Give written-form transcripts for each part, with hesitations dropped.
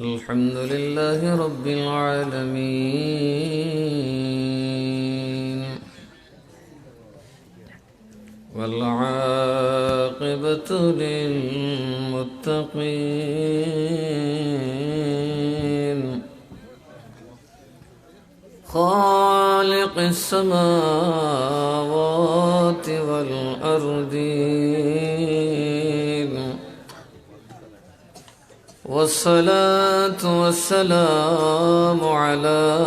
الحمد لله رب العالمين والعاقبة للمتقين خالق السماوات والأرضين والصلاة والسلام على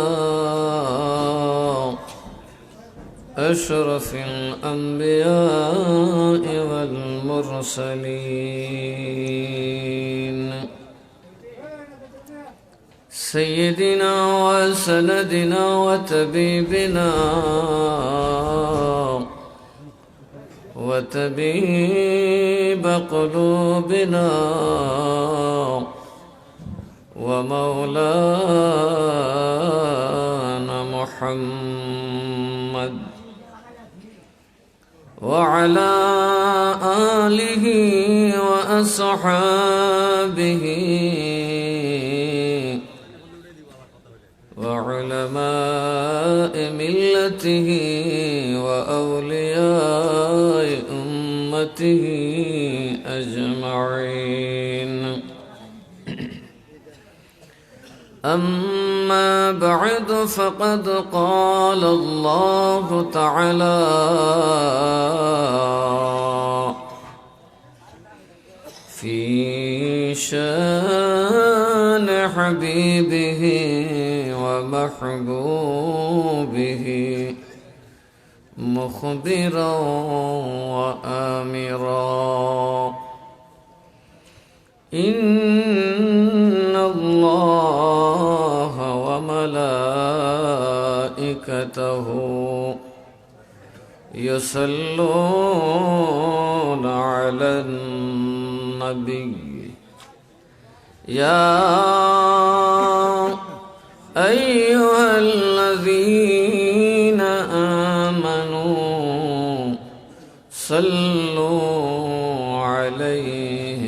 أشرف الأنبياء والمرسلين سيدنا وسندنا وطبيبنا وطبيب قلوبنا ومولانا محمد وعلى آله وأصحابه وعلماء ملته وأولياء أمته أجمعين أما بعد فقد قال الله تعالى في شان حبيبه ومحبوبه مخبرا وآمرا إن الله وملائكته يصلون على النبي يا أيها الذين آمنوا صلوا عليه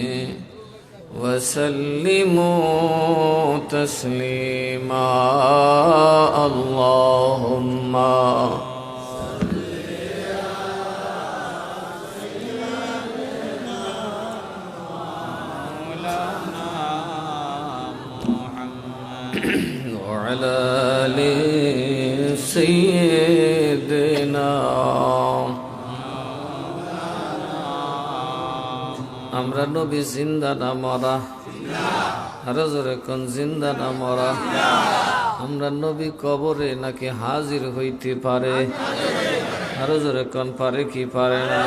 وسلموا تسليما اللهم وعلى آل سيدنا আমরা নবী জিন্দা না মরা আরো জোরে কোন জিন্দা না মরা আমরা নবী কবরে নাকি হাজির হইতে পারে আরো জোরে কোন পারে কি পারে না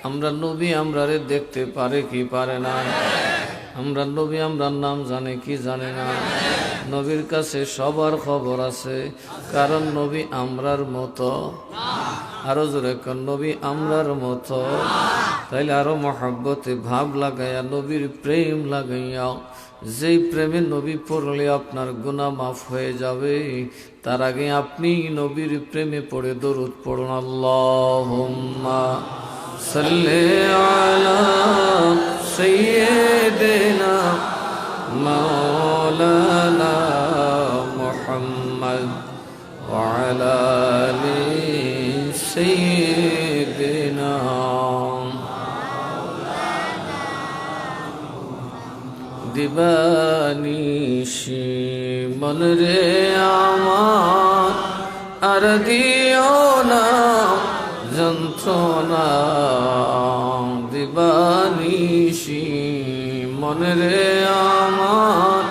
আমরা নবী আমরারে দেখতে পারে কি পারে না আমরা নবী আমরার নাম জানে কি জানে না নবীর কাছে সবার খবর আছে কারণ নবী আমরার মতো আরো জোরে কোন নবী আমরার মতো তাইলে আরো মহব্বতে ভাব লাগাইয়া নবীর প্রেম লাগাইয়া যেই প্রেমে নবী পড়লে আপনার গুনাহ মাফ হয়ে যাবে তার আগে আপনি নবীর প্রেমে পড়ে দরুদ পড়ুন আল্লাহুম্মা সাল্লি আলা সাইয়্যিদিনা মাওলানা মুহাম্মদ ওয়া আলা আলি সাইয়্যিদিনা দিবানিশি মন রে আমার আর দিও না যন্ত্রণা দিবানিশি মন রে আমার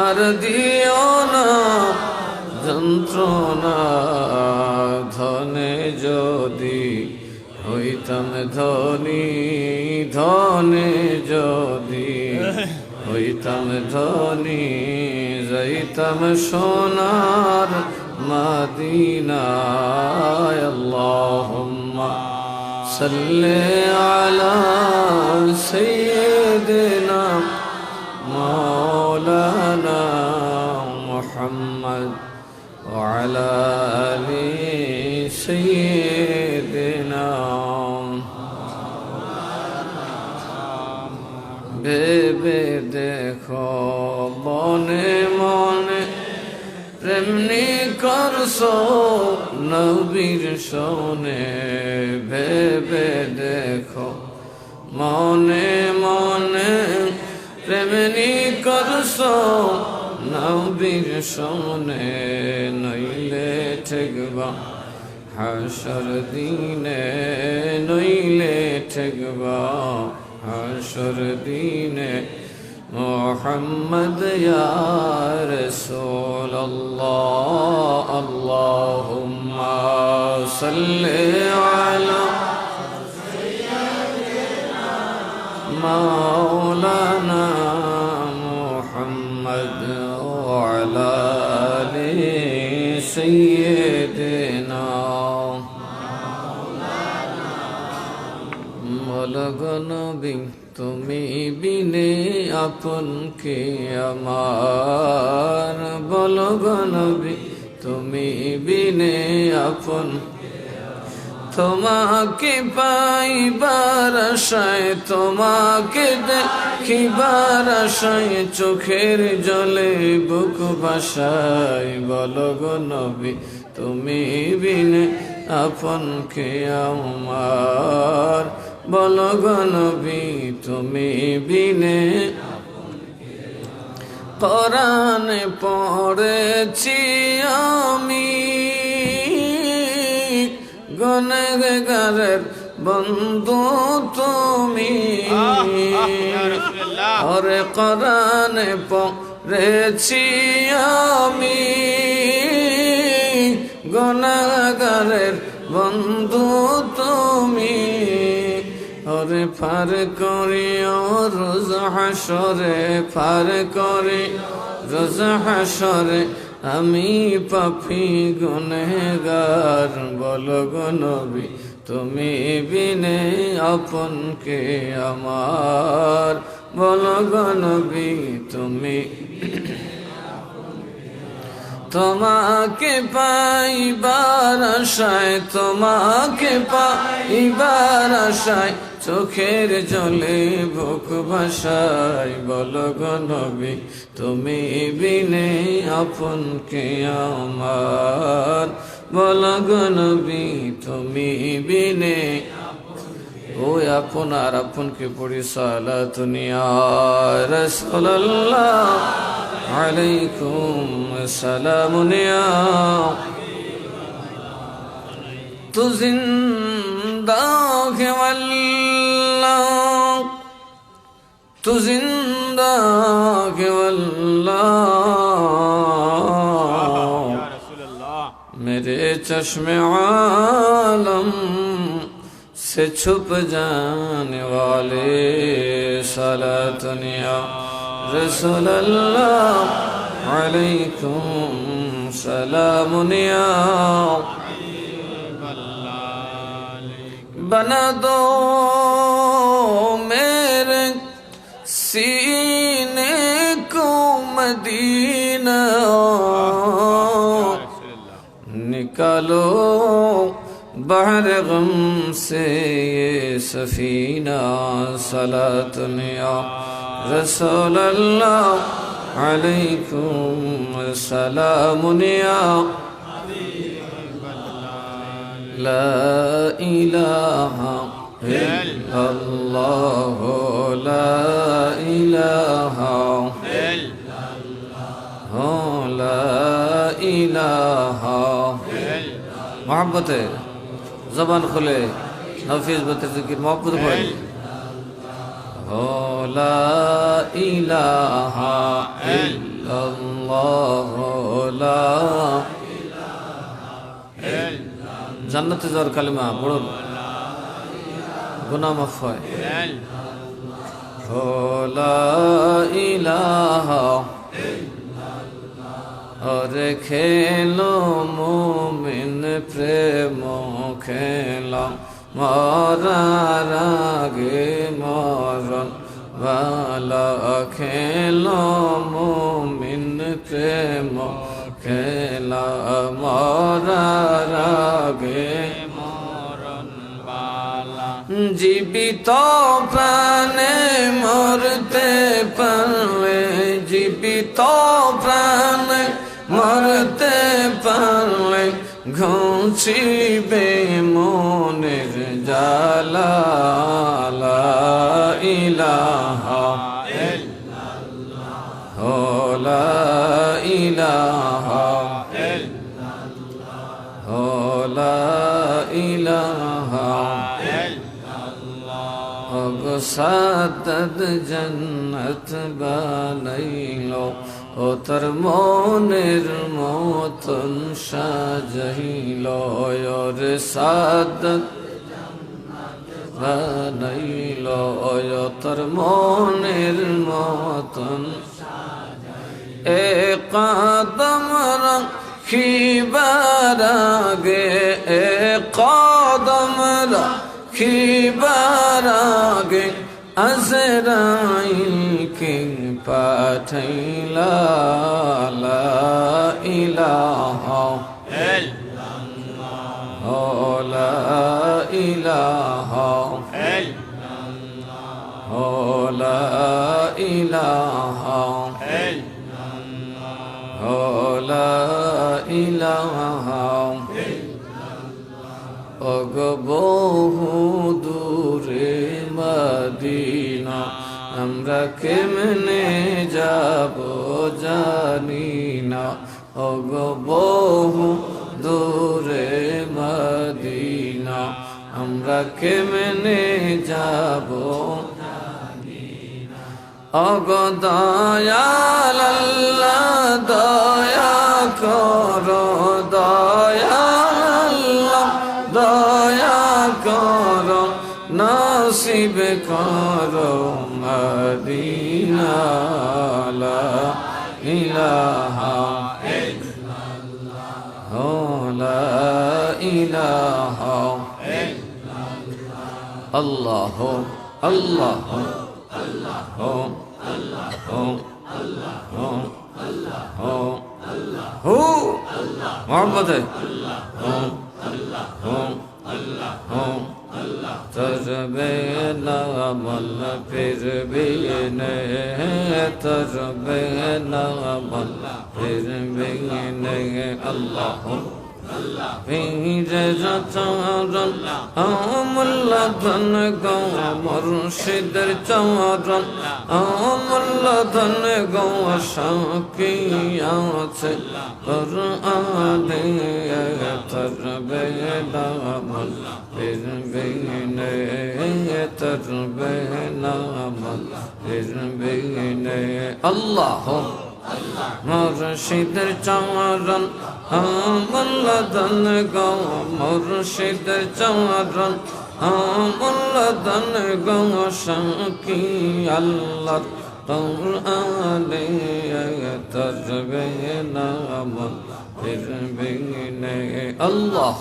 আর দিও না যন্ত্রণা ধনে যদি হইতাম ধনী ধনে যদি হইতাম ধনী যাইতাম সোনার মদিনায় আল্লাহুম্মা সাল্লি আলা সাইয়্যিদিনা মাওলানা মুহাম্মদ ওয়া আলা আলি সাইয়্যিদিনা ভেবে দেখো মনে মনে প্রেমনি করছো নবীর শোনে ভেবে দেখো মনে মনে প্রেমনি করছো নবীর শোনে নইলে ঠেকবা হাসর দিনে নইলে ঠেকবা হাসর দিনে মোহাম্মদ ইয়া রাসূলুল্লাহ আল্লাহুম্মা সাল্লি আলা মাওলানা মুহাম্মদ ওয়া আলা আলি সাইয়্যিদিনা মলগনবী তুমি বিনে আপন কে আমার বলগনবী তুমি বিনে আপন তোমাকে পাইবার আশায় তোমাকে দেখিবার আশায় চোখের জলে বুক ভাসায় বলগনবী তুমি বিনে আপন কে আমার বলগনবী তুমি বিনে কোরআনে পড়েছি আমি গুনাহগারের বন্ধু তুমি ওরে কোরআনে পড়েছি আমি গুনাহগারের বন্ধু তুমি ওরে পার করি রোজ হাসরে পার করি রোজ হাসরে আমি পাপী গুনাহগার বলগনবী তুমি বিনে আপন কে আমার বলগনবী তুমি তোমাকে পাইবার আশায় তোমাকে পাইবার আশায় চোখের জলে বুক ভাসায় বলগনবী তুমি বিনে আপন কে আমার বলগনবী তুমি বিনে ওই আপন আর আপনকে পড়ি সালাতুন ইয়া রাসূলুল্লাহ আলাইকুম সালামুন ইয়া তু জিন্দা হে আল্লাহ তু জিন্দা হে আল্লাহ मेरे चश्मे आलम से छुप जाने वाले सलातन या रसूल अल्लाह अलैकुम सलामुन या बना दो मेरे सीने को मदीना निकालो बहर गम से ये सफीना सलातन या रसूल अल्लाह अलैकुम सलामुन या ला इलाहा इल्लल्लाह ला इलाहा ला इलाहा मोहब्बत है जबान खुले नफीस बते जिक्र मोहब्बत पढ़ हो ला इलाहा इल्लल्लाह ला জান্নাতে যাওয়ার কালিমা পড়ুন গুনাহ মাফ হয় हो ला इलाहा और खेलो मोमिन प्रेम खेला मारा रागे मारन वाला खेलो मोमिन प्रेम खेला मारा रागे জীবিত প্রাণে মরতে জীবিত প্রাণে মরতে পারলে ঘুচিবে মনের জ্বালা লা ইলাহা ইল্লাল্লাহ লা ইলাহা ইল্লাল্লাহ লা ইলাহা ইল্লাল্লাহ ওগো সাদত জান্নাত বানাইলো ও তার মনের মতন সাজাইল রে সাদত বানাইল তার মনের মতন এ কদম রাখিবার আগে এ কদম রাখিবার আগে আজরাইলকে পাঠাইলা লা ইলাহা ইল্লাল্লাহ লা ইলাহা ইল্লাল্লাহ লা ইলাহা ইল্লাল্লাহ লা ইলাহা ওগো বহু দূরে মদিনা আমরা কেমনে যাব জানি না ওগো বহু দূরে মদিনা আমরা কেমনে যাব ওগো দয়াল আল্লাহ দয়া করো দয়াল আল্লাহ দয়া করো নসিব করো মদিনা লা ইলাহা ইল্লাল্লাহ লা ইলাহা ইল্লাল্লাহ আল্লাহ আল্লাহ আল্লাহ মোহাম্মদ तरबे नामल फिर भी नहीं तरबे नामल फिर भी नहीं अल्लाह पीर चरण আমুল্লা ধন গো মুর্শিদের চরণ আমুল্লা ধন গো সাকি আছে কুরআনে তরবে নামল ফির বিনে তরবে নামল ফির বিনে আল্লাহ মুর্শিদের চরণ আমুল্লা ধন গো মুর্শিদের চরণ আমুল্লা ধন গো সাকি আল্লাহ কুরআনে তরবে নামল ফির বিনে আল্লাহ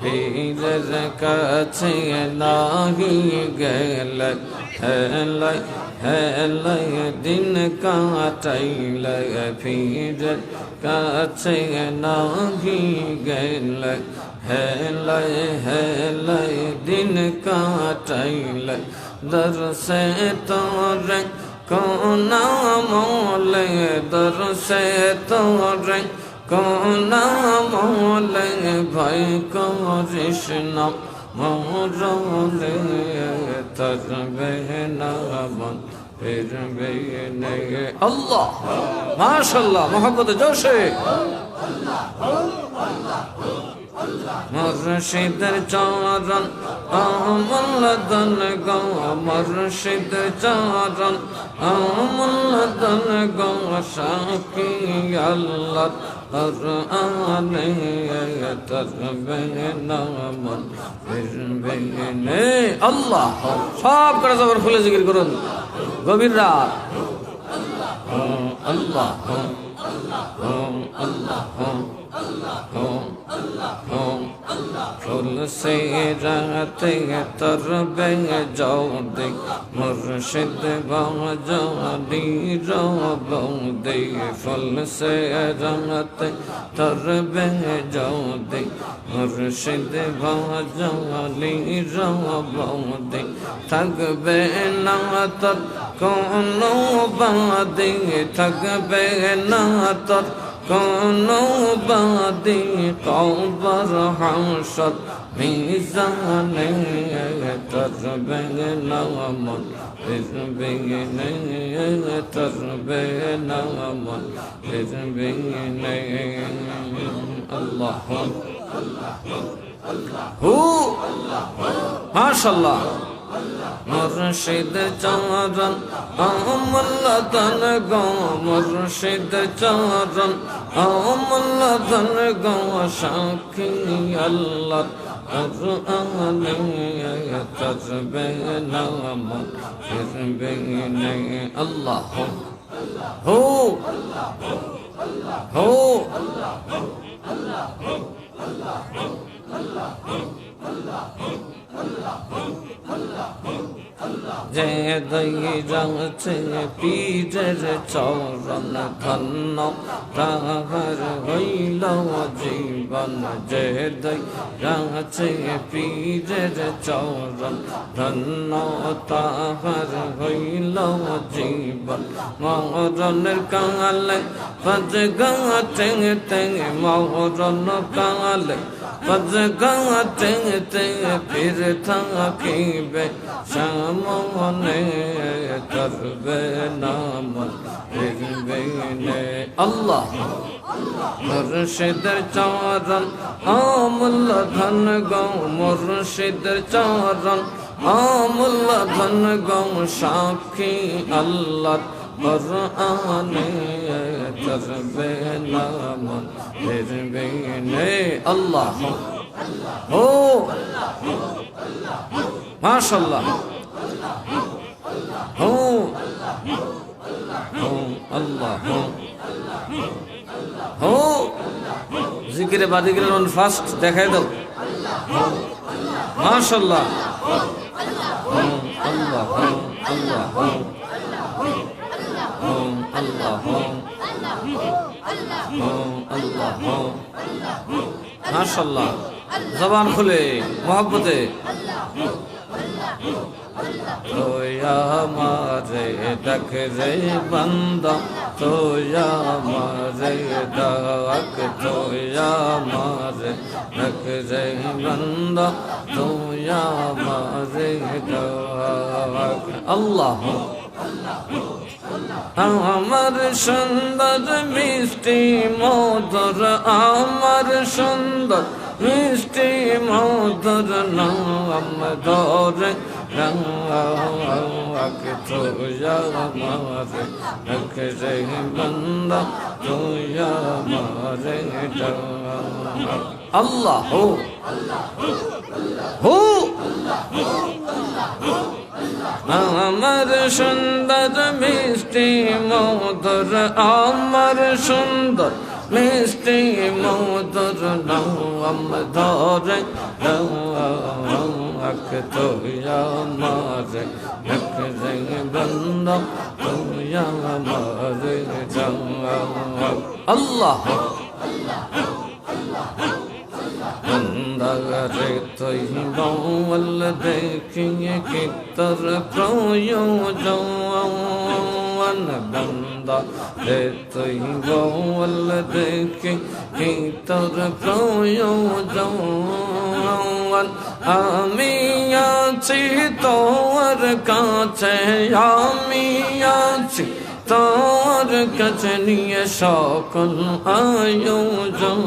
পীরের কাছে নাহি গেলে হেলাই হেলাই দিন কাটাইলে পীরের কাছে নাহি গেলে হেলাই হেলাই দিন কাটাইলে দরসে তোরে কোন আমলে দরসে তোরে কোন আমলে ভয় করিস না মরলে তরবে নামল ফির বিনে আল্লাহ মাশাআল্লাহ মোহাম্মদ জোশে মুর্শিদের চরণ আমুল্লা ধন গো মুর্শিদের চরণ আমুল্লা ধন গো সাকি আল্লাহ কুরআনে তরবে নামল ফির বিনে আল্লাহ সব করে জবর খুলে জিকির করুন গভীর রাত আল্লাহ फूल से रहते तर बेंग जाओ दे मुर्शिद बाजानी राबो दे फूल से रहते तर बेंग जाओ दे मुर्शिद बाजानी राबो दे थकबे ना तर कोनो बादे थकबे ना तर कोनो बादे कबर हाशर मीज़ाने तरबे नामन तरबे नामन तरबे अल्लाह हु माशाअल्लाह मुर्शिद चरण अमलतन गो मुर्शिद चरण अमलतन गो साखी अल्लाह कुरान तरबे नाम तरबे अल्लाह हो जय दई रंगचे पीर चौरन धन ताहर हईल जीवन जय दई रंगचे पीर चौरन धन ताहर हईल जीवन मरण काले पज गाते तेंग मरण काले पज गाते तेंग फिर थाकीबे शामने तरबे नामन तरबे अल्लाह मुर्शिद चरण आमुल धन गौ मुर्शिद चरण आमुल धन गौ साखी अल्लाह कुरान तरबे नामन तरबे अल्लाह हो माशाअल्लाह हो अल्लाह हो जिक्रे बादिक्रे ऑन फास्ट देखाई दो माशाअल्लाह अल्लाह अल्लाह अल्लाह अल्लाह माशाअल्लाह जबान खुले मोहब्बते तो या मारे डक रे बंदा तो या मारे डाक तो या मारे डक रे बंदा तो या मारे डाक अल्लाह আমার সুন্দর মিষ্টি মধুর আমার সুন্দর মিষ্টি মধুর নাম ধরে রাখ তোয়া মারে রাখ রে বন্দা তোয়া মারে আল্লাহ হো আমার সুন্দর মিষ্টি মধুর আমার সুন্দর মিষ্টি মধুর নাম ধরে রাখ তোয়া মারে রাখ রে বন্দা তোয়া মারে আল্লাহ बंदारे तुई बावल देखिए कि तर प्रयोजन बंदा रे तुई बावल देखिए कि तर प्रयोजन আমি আছি তোর কাছে আমি আছি তোর কাছে নিয়ে সকল আয়োজন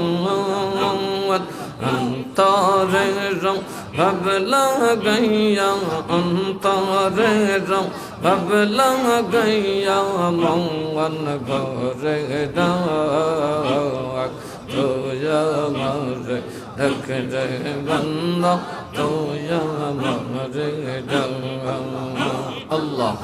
অন্তরে রং ভাবলা গাইয়া অন্তরে রং ভাবলা গাইয়া মঙ্গন ঘরে ডাক তোয়া মারে ঢক রে বন্দা তোয়া মারে ডাক আল্লাহ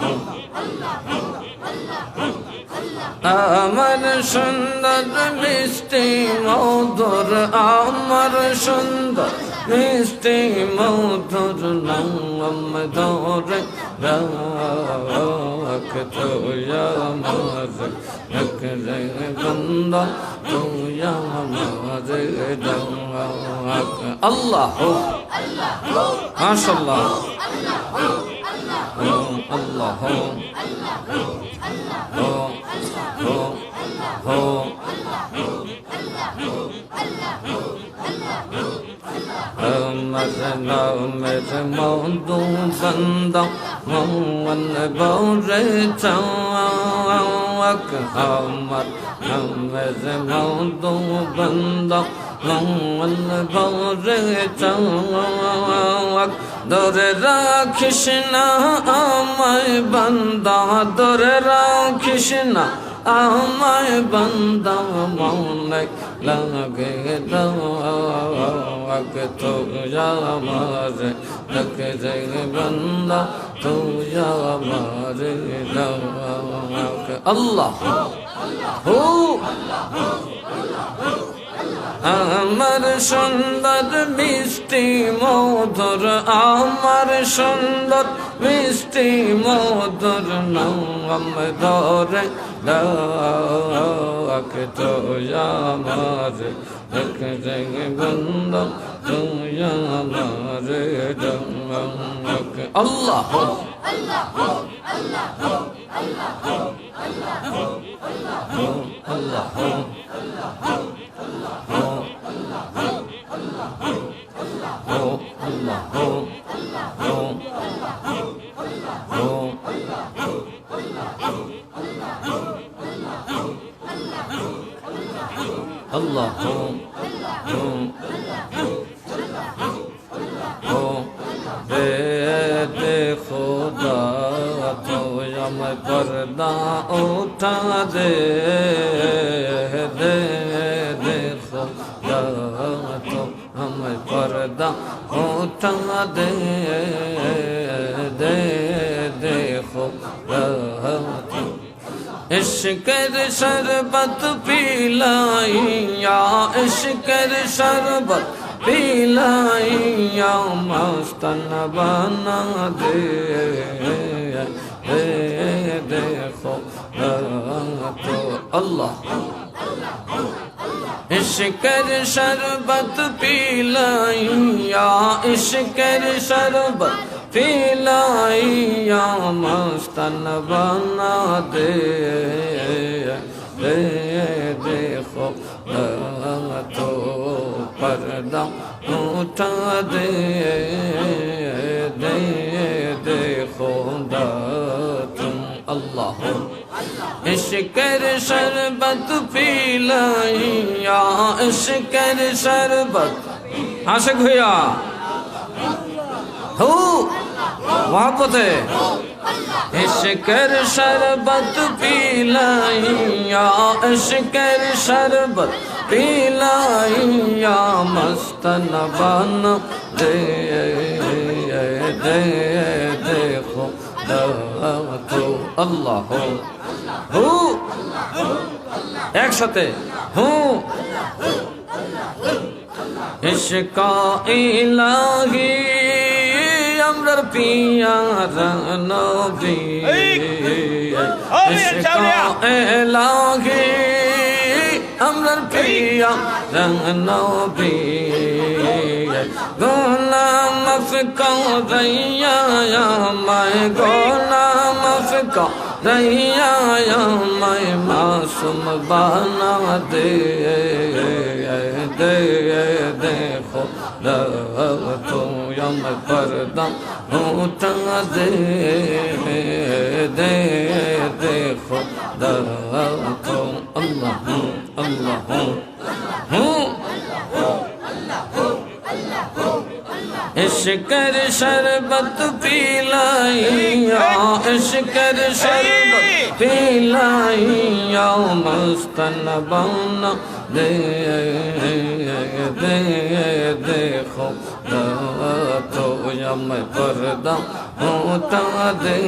আমার সুন্দর মিষ্টি মধুর আমার সুন্দর মিষ্টি মধুর নাম ধরে রাখতো আমার এক বন্দা তুই আমার আল্লাহ মাশাআল্লাহ আল্লাহ মেরে মধু বন্দা মন বরে চাক আমার মেরে মধু বন্দা মন বরে চাক ধরে রাখিস না আমায় বান্দা ধরে রাখিস না আমায় বান্দা মনে লাগে দাগ তো আমার লাগে বান্দা তো আমার দাগ আল্লাহ হো আমার সুন্দর মিষ্টি মধুর আমার সুন্দর মিষ্টি মধুর নাম ধরে ডাকতো আমার বন্ধ তুই আমার ডাক আল্লাহ আল্লাহ Allah दे खुदा तो यम पर्दा उठा दे दे दे खुदा तो हम पर्दा उठा दे दे दे खुदा इश्क़ शरबत पिलाइया इश्क़ शरबत पिलाइया मस्तन बना दे दे देखो तो अल्लाह इश्क़ शरबत पिलाइया इश्क़ शरबत पिलाइया मस्तन बना दे दे देखो तो पर्दा उठा दे दे देखो तुम अल्लाह इश्क़ शरबत पिलाइया इश्क़ शरबत आशिक भैया हो मोहब्बत है इश्क़ शरबत पिलाइया इश्क़ शरबत पिलाइया मस्तन बना दे दे देखो तो अल्लाह हो एक साथे हो इश्क़ इलाही अमर पियारा नबी इश्क़ इलाही अमर पियारा नबी गुनाह माफ़ करैया मैं गुनाह माफ़ करैया मैं मासूम बना दे दे देखो तो यम पर्दा उठा दे दे देखो तो अल्लाह अल्लाह इश्क़ शरबत पिलाइया इश्क़ शरबत पिलाइया मस्तन बना दे दे देखो तो यम पर्दा उठा दे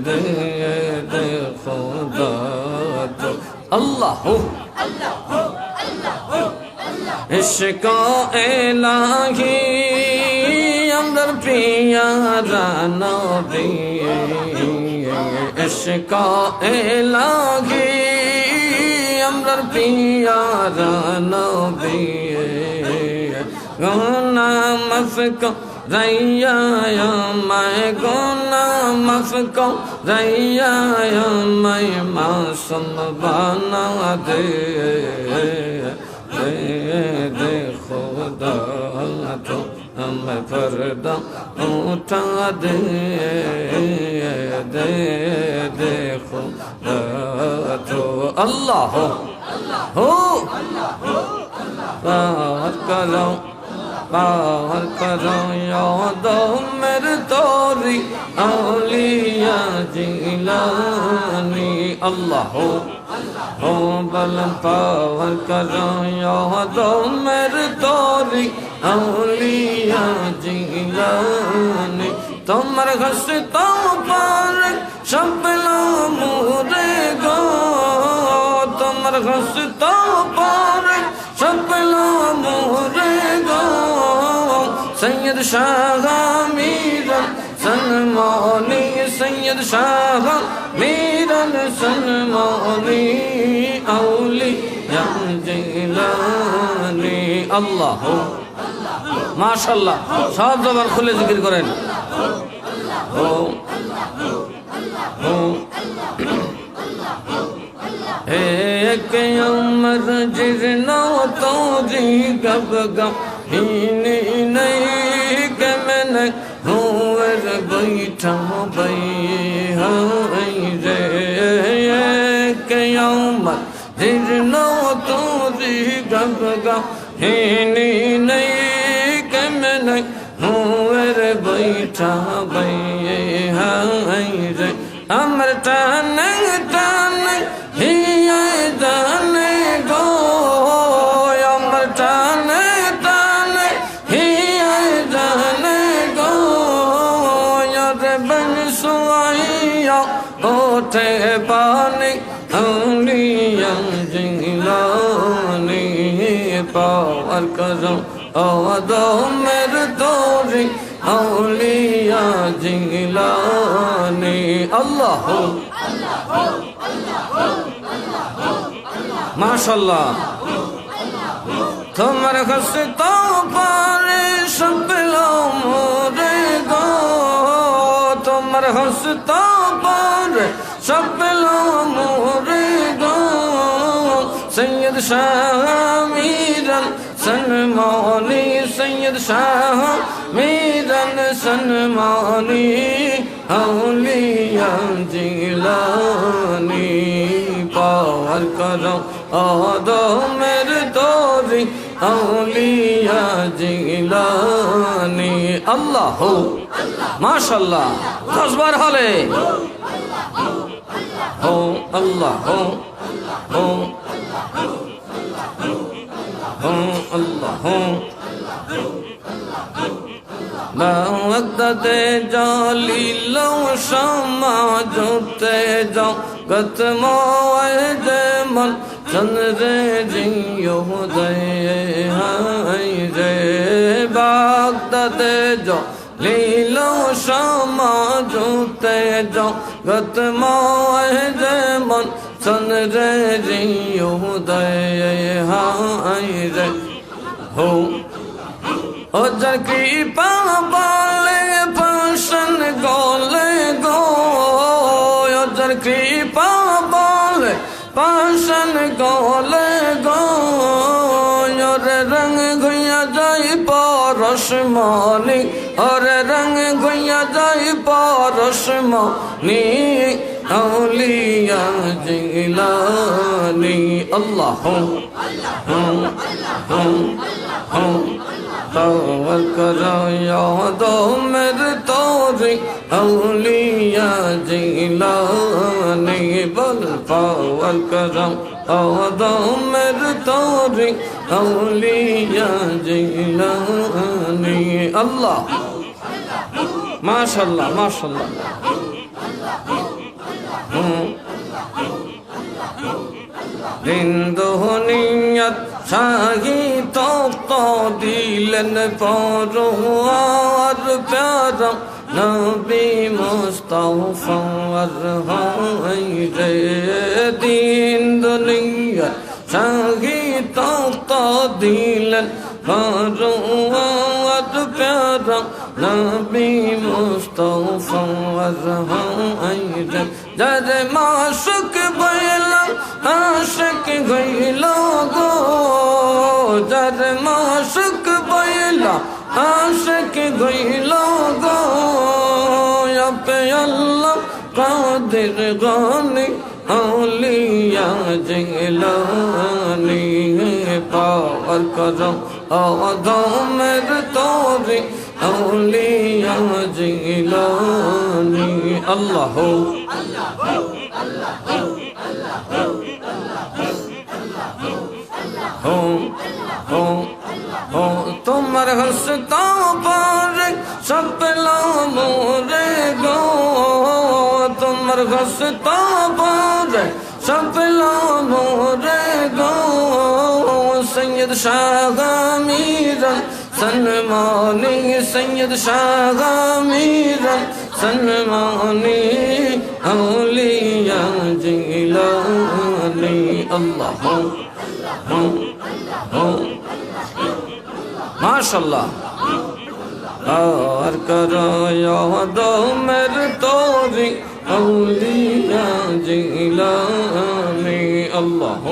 दे देखो तो अल्लाह इश्क इलाही अमर प्यारा नबी इश्क इलाही अमर प्यारा नबी गुना माफ रैया मैं गुना माफ रैया मैं मासूम बना दे दे खुदा तो मैं पर्दा उठा दे दे दे खुदा तो अल्लाह हो बात करो बाहर करो यादो मेरे तोरी औलिया जिलानी अल्लाह हो बलम पावर करो यादो मेरे तोरी औलिया जिलानी तुमर हंसता पर शबला मोरे गो तुमर हंसता पर शबला मोरे गो सैयद शाह मीरन सनमानी सैयद शाह मीरन सनमानी औलिया जिलानी अल्लाह माशाल्लाह सब जबान खुले जिक्र करें हो एक उमर जिरना तो जी गब गम ही नहीं के मैंने हुर बैठा बई रे एक उमर जिरना तो जी गब गम ही नहीं के मैंने हुर बैठा बई रे अमर टान टान ही जाने गो अमर टान टान ही जाने गो यार बन सुआइया ओठे पानी औलिया जिलानी पावर करो दो मेरे तोरी औलिया जिलानी अल्लाह माशाल्लाह तुम्हारे हंसता पर शबला मोरे गो तुम्हारे हंसता पर शबला मोरे गो सैयद शाह मीरन सनमानी सैयद शाह मीरन सनमानी औलिया जिलानी पावर करो दो मेरे तोरी औलिया जिलानी अल्लाह हो माशाल्लाह 10 बार हले हो अल्लाह हो अल्लाह वक्ते जाली लो शमा जोते जाओ गत मोए जे मन चंद्रे जियो दे रे वक्ते जो लीलो शमा जोते जाओ गत मोए जे मन चंद्रे जियो दे रे हो ओजर की पाले फंक्शन गोले गो ओजर की पाले फंक्शन गोले गो और रंग घुया जाई परसमानी और रंग घुया जाई परसमानी औलिया जिलानी अल्लाह पावर करो यादो मेरे तोरी औलिया जिलानी बल पावर करो यादो मेरे तोरी औलिया जिलानी अल्लाह माशाल्लाह माशाल्लाह दिन दुनियत শাহী তপ্ত দিলেন পরোয়ার প্যারা নবী মুস্তাফার হায়রে দিন দুনিয়া শাহী তপ্ত দিলেন পরোয়ার প্যারা নবী মুস্তাফার হায়রে যারে মাশুক বইলা আশিক হইল গো যারে মাশুক বইলা আশিক হইল গো আপে আল্লাহ কাদের গানি আউলিয়া জিলানি পাওয়ার করম আদমের তোরে আউলিয়া জিলানি আল্লাহ তোমার হস্তা পারে সপলা মোরে গো তোমার হস্তা পারে সপলা মোরে গো সৈয়দ শাহ মীরান সনমানি সৈয়দ শাহ মীরান সনমানি আউলিয়া জিলানি আল্লাহ মাশাআল্লাহ আর করো মের তোরি আউলিয়া জিলানি আল্লাহ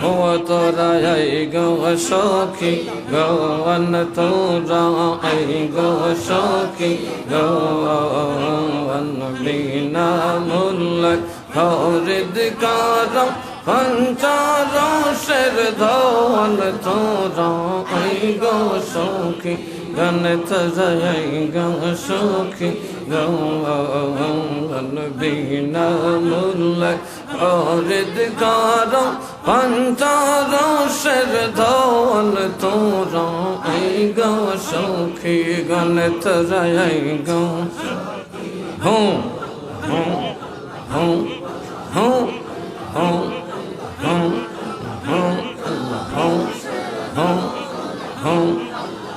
ও তোরা আই গো সখী গওয়ান তোরা আই গো সখী গওয়ান বিনা মুল্লাক হরিদ কারম পঞ্চারশের ধন তোরা আই গো সখী গণত যাই গো সখী গওয়ান বিনা মুল্লাক হরিদ কারম পঞ্চারশের ধন তোরা আই গো সখী গণত যাই গো হুঁ হুঁ হুঁ হুঁ হুঁ হুঁ হুঁ হুঁ হুঁ হুঁ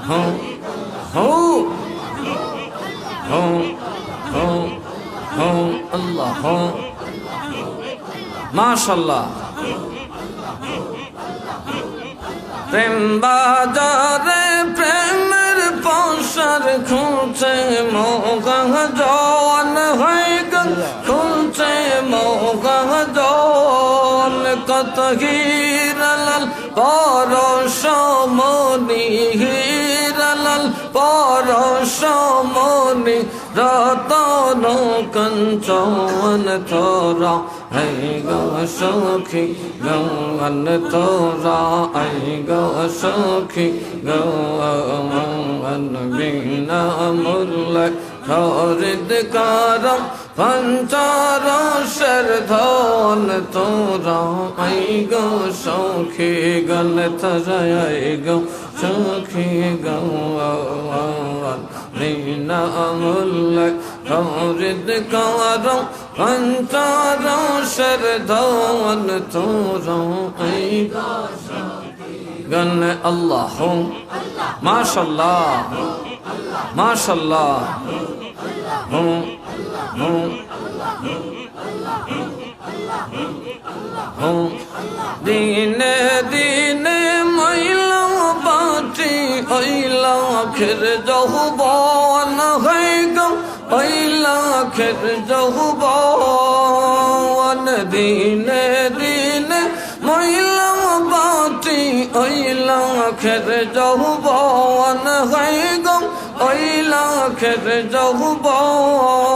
হুঁ হুঁ হুঁ হুঁ হুঁ আল্লাহ হুঁ মাশাআল্লাহ প্রেম বাজারে প্রেমের পৌষার খুঁজে মোগা জন হয়ে গেল খুঁজে মোগা জন কত হিরালাল পরশমণি হিরালাল পরশমণি রতন কঞ্চন তোরা আই গো সখী গৌন তোরা আই গো সখী গৌন বিনা মুল্লাক হরিদ কারম পঞ্চারশের ধন তোরা আই গো সখী গণ তোরা আই গো সখী গৌন বিনা মুল্লাক হরিদ কারম পঞ্চারশের ধন তোরা আই গো গণ আল্লাহ মাশাআল্লাহ মাশাআল্লাহ হুঁ হুঁ হুঁ দিনে দিনে মইলা বাটি ওইলা খের যৌবন হয়ে গো ওইলা খের যৌবন দিনে দিনে মইলা বাটি ওইলা খের যৌবন হয়ে গো ওইলা খের যৌবন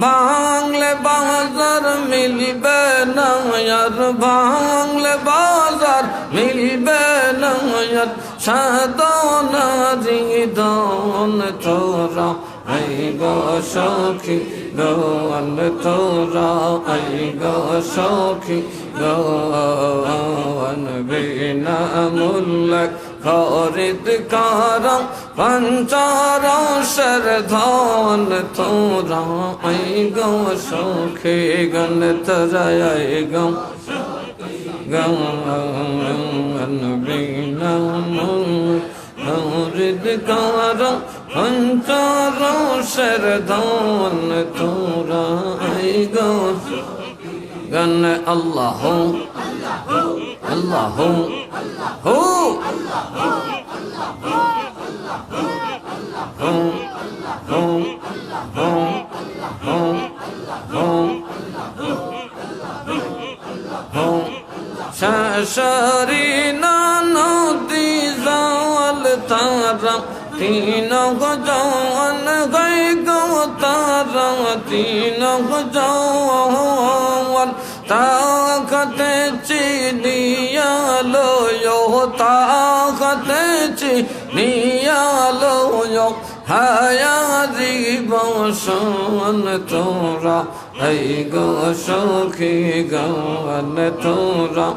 বাংলে বাজার মিলবে না আর বাংলে বাজার মিলবে না আর সাধনা হৃদন তোরা আই গো সখী গৌন তোরা আই গো সখী গৌন বিনা মুল্লাক হরিদ কারম পঞ্চারশের ধন তোরা আই গো সখী গণ তোরা আই গো গান বিনা মৌরিদ কার পঞ্চরসের ধন তোরা আই গো গান আল্লাহ আল্লাহ হো শাশরি নদী জাল তারা তিন গজান গাই গো তারা তিন গজান তাকতে চিনিয়ালো তাকতে চিনিয়ালো হায়া জীবন তোরা এই গো সখী গান তোরা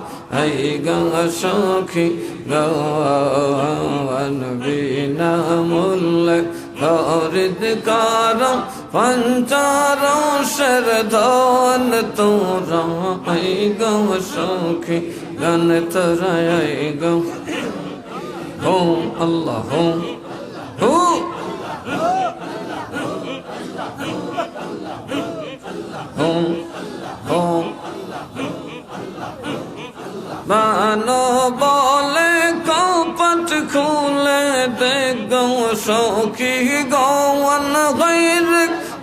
এই গো সখী গান বিনা মূল্য খরিদ কার পঞ্চরসের ধন তোরা এই গো সখী গান তোরা এই গো হো আল্লাহ হো হো বানো বলে কপট খুলে দেখো সখী গৌন গৈর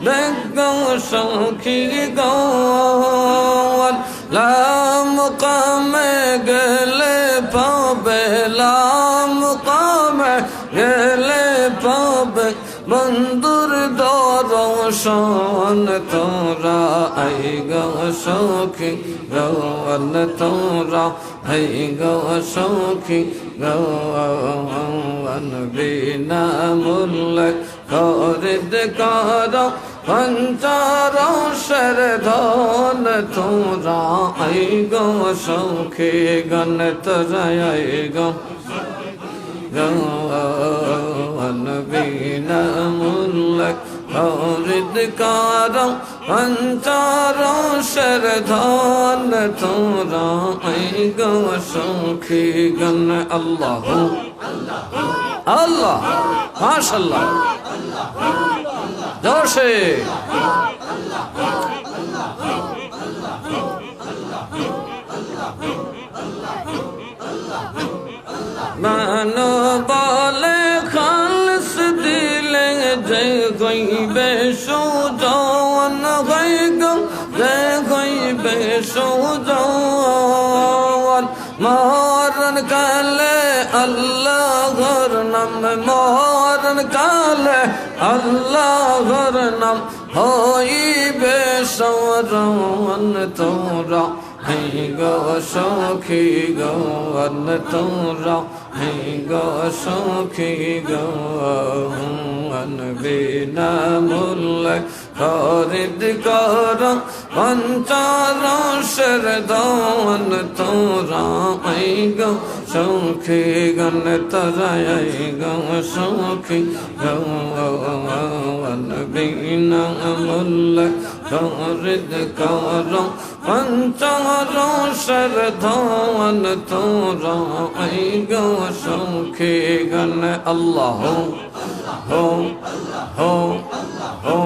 দেখো সখী গৌন লাম কামে গেলে পাবে লাম কামে গেলে পাবে বন্ধুর দর্শন তোরা আই গো সখী গৌন তোরা আই গো সখী গৌন বিনা মূল্য খরিদ কর পঞ্চরসের ধন তোরা আই গো সখী গান তোরা আই গো গান বিনা মূল্য খরিদ কর পঞ্চরসের ধন তোরা আই গো সখী গান আল্লাহ আল্লাহ মাশাআল্লাহ জোশে মানো বলে খালস দিলে যে গইবে সুজন গই গো যে গইবে সুজন মরণ কালে আল্লাহর নাম মরণ কালে আল্লাহর নাম হইবে স্মরণ তোরা হে গো সখী গৌন তোরা হে গো সখী গৌন বিনা মূল্য খরিদ কর পঞ্চরসের ধন তোরা আই গো সখী গান তোরা আই গো সখী গৌন বিনা মূল্য খরিদ কর পঞ্চরসের ধন তোরা আই গো সখী গান আল্লাহ হো হো হো হো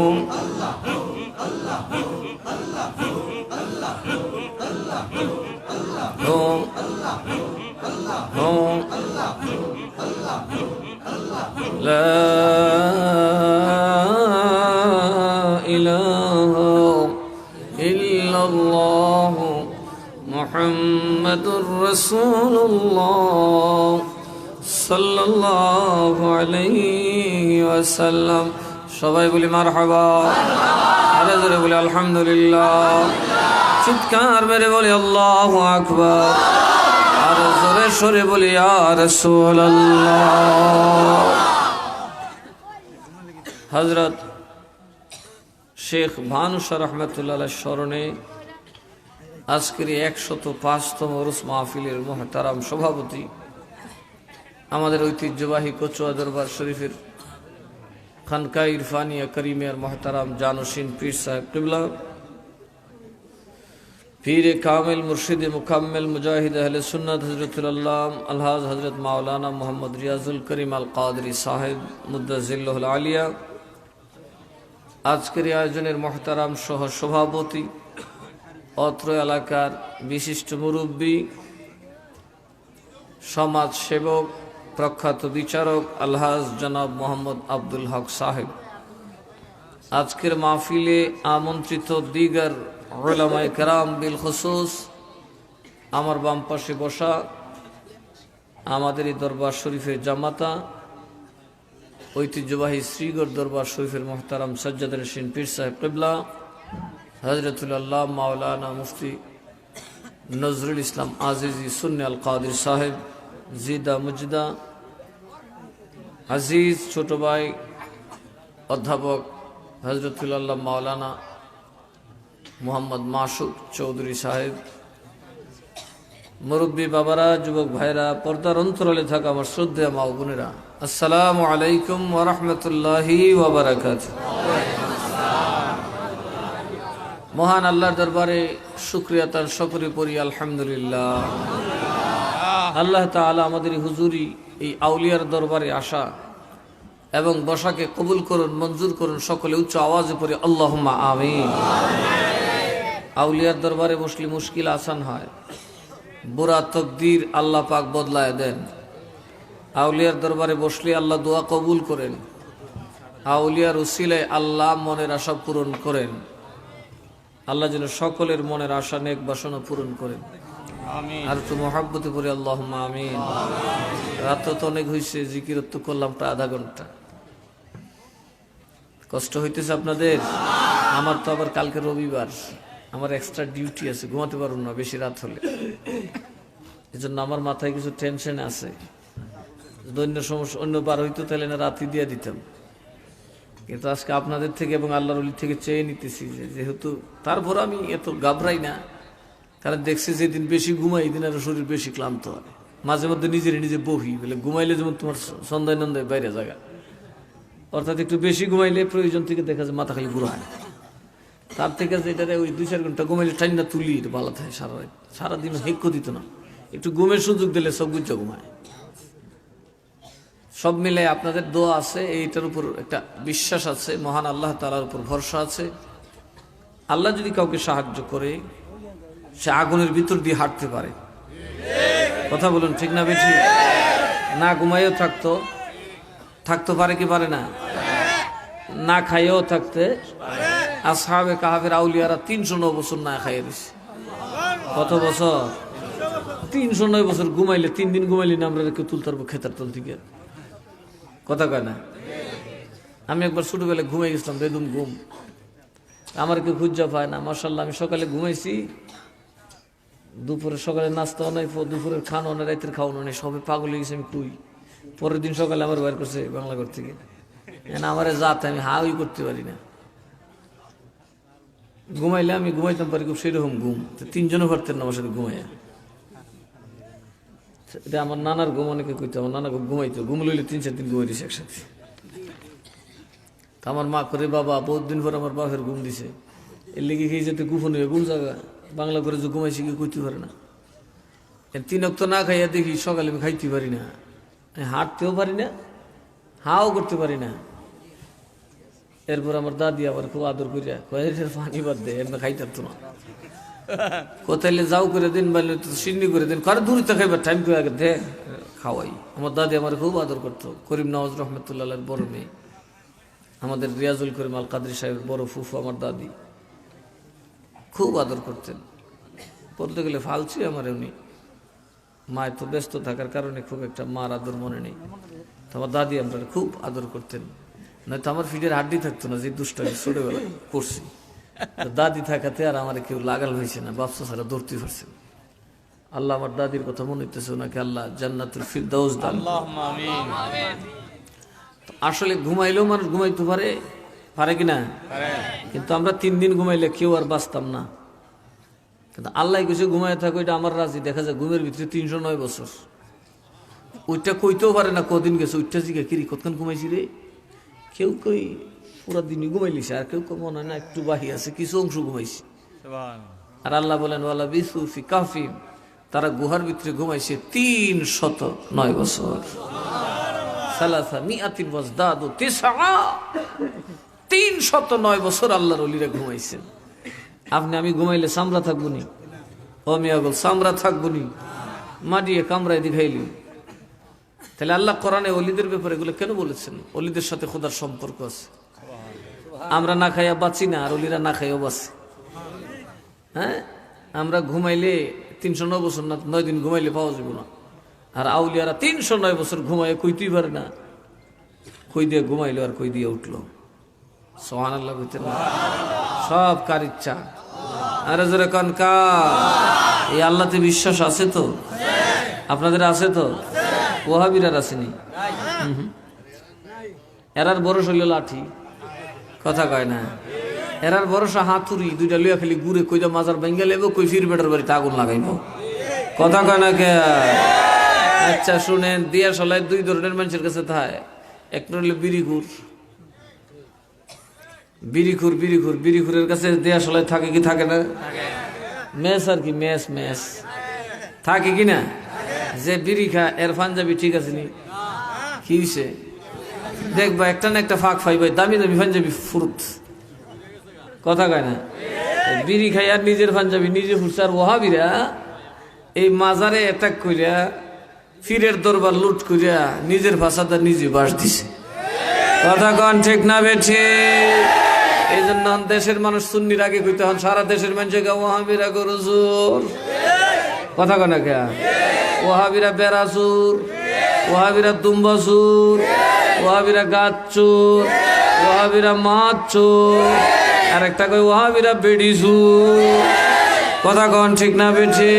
হো লা ইলাহা ইল্লাল্লাহ মুহাম্মাদুর রাসূলুল্লাহ সাল্লাল্লাহু আলাইহি ওয়াসাল্লাম। সবাই বলি মারহাবা, আরো জোরে বলি আলহামদুলিল্লাহ, চিৎকার মেরে বলি আল্লাহু আকবার, আরো জোরে সরে বলি ইয়া রাসূলুল্লাহ। হযরত শেখ ভানু শাহ রহমাতুল্লাহ স্মরণে আজকের 105তম উরুস মাহফিলের মুহতারাম সভাপতি আমাদের ঐতিহ্যবাহী কচুয়া দরবার শরীফের খানকা ইরফানিয়া করিমিয়ার মুহতারাম জানুসিন পীর সাহেব কিবলা, पीर कामिल मुर्शिद मुकम्मिल मुजाहिद अहले सुन्नत हज़रतुल अल्लाम अलहाज हज़रत मौलाना मोहम्मद रियाजुल करीम अल कादरी साहिब मुद्दज़िल्लुहुल आलिया আজকের আয়োজনের মহতারাম সহ সভাপতি অত্র এলাকার বিশিষ্ট মুরব্বী সমাজ সেবক প্রখ্যাত বিচারক আলহাজ জনাব মোহাম্মদ আব্দুল হক সাহেব আজকের মাহফিলে আমন্ত্রিত দিগার উলামায়ে কেরাম বিল খুসুস আমার বাম পাশে বসা আমাদের এই দরবার শরীফের জামাতা ঐতিহ্যবাহী শ্রীগড় দরবার শরীফের মোহতারাম সজ্জাদুল হসেন পীর সাহেব কিবলা হযরতুল আল্লাহ মাওলানা মুফতি নজরুল ইসলাম আজিজি সুন্নি আল কাদির সাহেব জিদা মুজদা আজিজ ছোট ভাই অধ্যাপক হযরতুল আল্লাহ মাওলানা মোহাম্মদ মাসুক চৌধুরী সাহেব মুরব্বী বাবারা যুবক ভাইরা পর্দার অন্তরালে থাকা আমার শ্রদ্ধেয় মা ও বোনেরা আসসালামু আলাইকুম ওয়া রাহমাতুল্লাহি ওয়া বারাকাতুহু। মহান আল্লাহর দরবারে শুকরিয়া তার সকলে পড়ি আলহামদুলিল্লাহ। আল্লাহ তাআলা আমাদের হুজুরি এই আউলিয়ার দরবারে আসা এবং বসাকে কবুল করুন, মঞ্জুর করুন। সকলে উচ্চ আওয়াজে পড়ি আল্লাহুম্মা আমিন। আউলিয়ার দরবারে বসলে মুশকিল আসান হয়, বুরা তকদির আল্লাহ পাক বদলায় দেন। আউলিয়ার দরবারে বসলে আল্লাহ দোয়া কবুল করেন, আউলিয়ার উসিলায় আল্লাহ মনের আশা পূরণ করেন। আল্লাহ যেন সকলের মনের আশা নেক বাসনা পূরণ করেন। আর একটু মহাব্বতে পড়ে আল্লাহুম্মা আমিন। রাত তো অনেক হয়েছে, জিকিরত করলাম প্রায় আধা ঘন্টা। কষ্ট হইতেছে আপনাদের? আমার তো আবার কালকে রবিবার, আমার এক্সট্রা ডিউটি আছে, ঘুমাতে পারুন না বেশি রাত হলে। এই জন্য আমার মাথায় কিছু টেনশন আছে। অন্য সমস্যা অন্য বার হইতো তাহলে না রাতি দিয়ে দিতাম, কিন্তু আজকে আপনাদের থেকে এবং আল্লাহর ওলি থেকে চেয়ে নিতেছি যেহেতু। তারপর আমি এত ঘাবড়াই না, কারণ দেখছি যেদিন বেশি ঘুমাই এই দিন আরো শরীর বেশি ক্লান্ত হয়। মাঝে মধ্যে নিজে বহি বলে ঘুমাইলে যেমন তোমার সন্ধ্যায় নন্দায় বাইরে জায়গা, অর্থাৎ একটু বেশি ঘুমাইলে প্রয়োজন থেকে দেখা যায় মাথা খালি ঘুরায়। তার থেকে যেটা ওই 2-4 ঘন্টা ঘুমাইলে ঠান্ডা তুলি ভালো থাকে। সারাদিন হেক্য দিত না, একটু ঘুমের সুযোগ দিলে সব গুজ্জা ঘুমায়। সব মিলে আপনাদের দোয়া আছে, এইটার উপর একটা বিশ্বাস আছে, মহান আল্লাহ তাআলার উপর ভরসা আছে। আল্লাহ যদি কাউকে সাহায্য করে, সে আগুনের ভিতর দিয়ে হাঁটতে পারে। কথা বলুন ঠিক না বেঠি? না ঘুমাইও থাকতে পারে কি পারে না? না খাইয়েও থাকতে। আসহাবে কাহাফের আউলিয়ারা 309 বছর না খাইয়ে দিছে। কত বছর? 309 বছর ঘুমাইলে, 3 দিন ঘুমাইলে না আমরা কেউ তুলতে পারবো খেতার তল থেকে? কথা কয় না? আমি একবার ছোটবেলায় ঘুমাই গেছিলাম, বেদম ঘুম, আমার কেউ খুঁজা পায় না। মাশাআল্লাহ আমি সকালে ঘুমাইছি, দুপুরে সকালে নাস্তা নাই, দুপুরের খাওয়ানো নাই, রাতের খাওয়ানো নাই, সবে পাগল হয়ে গেছে। আমি কই পরের দিন সকালে আমার বাইর করছে বাংলা ঘর থেকে। আমার জাত আমি হাউই করতে পারি না। ঘুমাইলে আমি ঘুমাইতাম পারি খুব সেরকম ঘুম, 3 জনও পারতেন না আমার সাথে ঘুমাইয়া। এটা আমার নানার ঘুম, অনেকে কইতো আমার নানা ঘুমাইতো, ঘুম লইলে 3-4 দিন ঘুমাই দিছে একসাথে। আমার মা করে বাবা বহুত দিন পর আমার বাপের ঘুম দিছে, এর লেগে খেয়ে যেতে গুফন হয়ে ঘুম জায়গা বাংলা করে যে ঘুমাইছি কেউ কইতে পারে না। 3 ওয়াক্ত না খাইয়া দেখি সকালে আমি খাইতে পারি না, হাঁটতেও পারি না, হাও করতে পারি না। এরপর আমার দাদি আবার খুব আদর করিয়া কয়ে পানি বাদ দে, এমনি খাইতাম তো না। কোথায় যাও করে দিন, বললে সিন্নি করে দিন, কারো দূরিতে খাইবার টাইম করে আগে দে খাওয়াই। আমার দাদি আমার খুব আদর করতো। করিম নওয়াজ রহমতুল্লাহ বড় মেয়ে, আমাদের রিয়াজুল করিম আল কাদরি সাহেবের বড় ফুফু আমার দাদি খুব আদর করতেন। বলতে গেলে ফালছি আমার উনি। মায়ের তো ব্যস্ত থাকার কারণে খুব একটা মার আদর মনে নেই। আমার দাদি আমরা খুব আদর করতেন, নয়তো আমার ফিডের হাড্ডি থাকতো না, যে দুষ্টামি ছোটবেলা করছি। দাদি থাকাতে আর আমার কেউ লাগাল হয়েছে না, বাপসা ছাড়া ধরতে পারছে। আল্লাহ আমার দাদির কথা মনে হইতেছে, ওনাকে আল্লাহ জান্নাতুল ফিরদাউস দান। আসলে ঘুমাইলেও মানুষ ঘুমাইতে পারে কিনা? কিন্তু আমরা 3 দিন ঘুমাইলে কেউ আর বাঁচতাম না। কিন্তু আল্লাহ কিছু ঘুমাই থাকো, এটা আমার রাজি। দেখা যায় ঘুমের ভিতরে 309 বছর। ওইটা কইতেও পারে না কদিন গেছে। ওইটা জিগা কিরি কতক্ষণ ঘুমাইছি রে, কেউ কই পুরা দিনই ঘুমাইলিছে, আর কেউ মনে হয় না একটু বাহি আছে, কিছু অংশ ঘুমাইছি। আর আল্লাহ বলেন ওয়ালা বিসু ফি কাফিম, তারা গুহার ভিতরে ঘুমাইছে 309 বছর। সালাসা মিআতিন ওয়াজদাদু তিসআ, 309 বছর আল্লাহর ওলিরা ঘুমাইছেন। আপনি আমি ঘুমাইলে সামরা থাকবো নি? ও মিয়াগল সামরা থাকবো নি? মাটিয়ে কামড়ায় দেখাইলি। তাহলে আল্লাহ কোরআনে ওলিদের ব্যাপারে এগুলো কেন বলেছেন? ওলিদের সাথে খোদার সম্পর্ক আছে। আমরা না খাইয়া বাঁচি না, আর ওলিরা না খাইয়াও বাঁচে। হ্যাঁ, আমরা ঘুমাইলে 309 বছর না 9 দিন ঘুমাইলে পাওয়া যাবে না। আর আউলিয়ারা 309 বছর ঘুমায় কইতেই পারে না। কই দিয়ে ঘুমাইলো আর কই দিয়ে উঠলো। সুবহানাল্লাহ কইতে না, সব কার ইচ্ছা। আরে জোরে কোন কার? এই আল্লাহতে বিশ্বাস আছে তো? আপনাদের আছে তো? ওয়াহাবিরার আসেনি? এরার বরস হইল লাঠি, কথা কয় না। এরার ভরসা হাতুড়ি, দুইটা লইয়া খালি ঘুরে কইটা মাজার ভেঙ্গে লেব, কই ফির বেটার বাড়িতে আগুন লাগাইব, কথা কয় না কে? আচ্ছা শুনেন, দিয়া সলাই 2 ধরনের মানুষের কাছে থাকে। একটা হলো বিড়িখুর, বিড়িখুরের কাছে দেয়া সলাই থাকে কি থাকে না? মেস আর কি, মেস থাকে কি না? যে বিড়ি খা এর পাঞ্জাবি ঠিক আছে নি? কি হইছে দেখবা একটা না একটা ফাঁক ফাইবাই, দামি পাঞ্জাবি ফুরুত, কথা কয় না? বিড়ি খাই আর নিজের পাঞ্জাবি নিজে ফুরছে। আর ওয়াহাবিরা এই মাজারে অ্যাটাক কইরা, ফিরের দরবার লুট করিয়া নিজের ভাষাটা নিজে বাস দিছে, কথা কন ঠিক না বেঠে? এই জন্য দেশের মানুষ সুন্নির আগে কইতে হন, সারা দেশের মানুষকে ওয়াহাবিরা গরুজুর, কথা কন না কে? ওয়াহাবিরা বেড়াচুর, ওয়াহাবিরা দুম্বাচুর, ওয়াহাবিরা গাছচুর, ওয়াহাবিরা মাছচুর, আর একটা কই ওয়াহাবিরা বেড়িচুর, কথা কন ঠিক না বেঠে?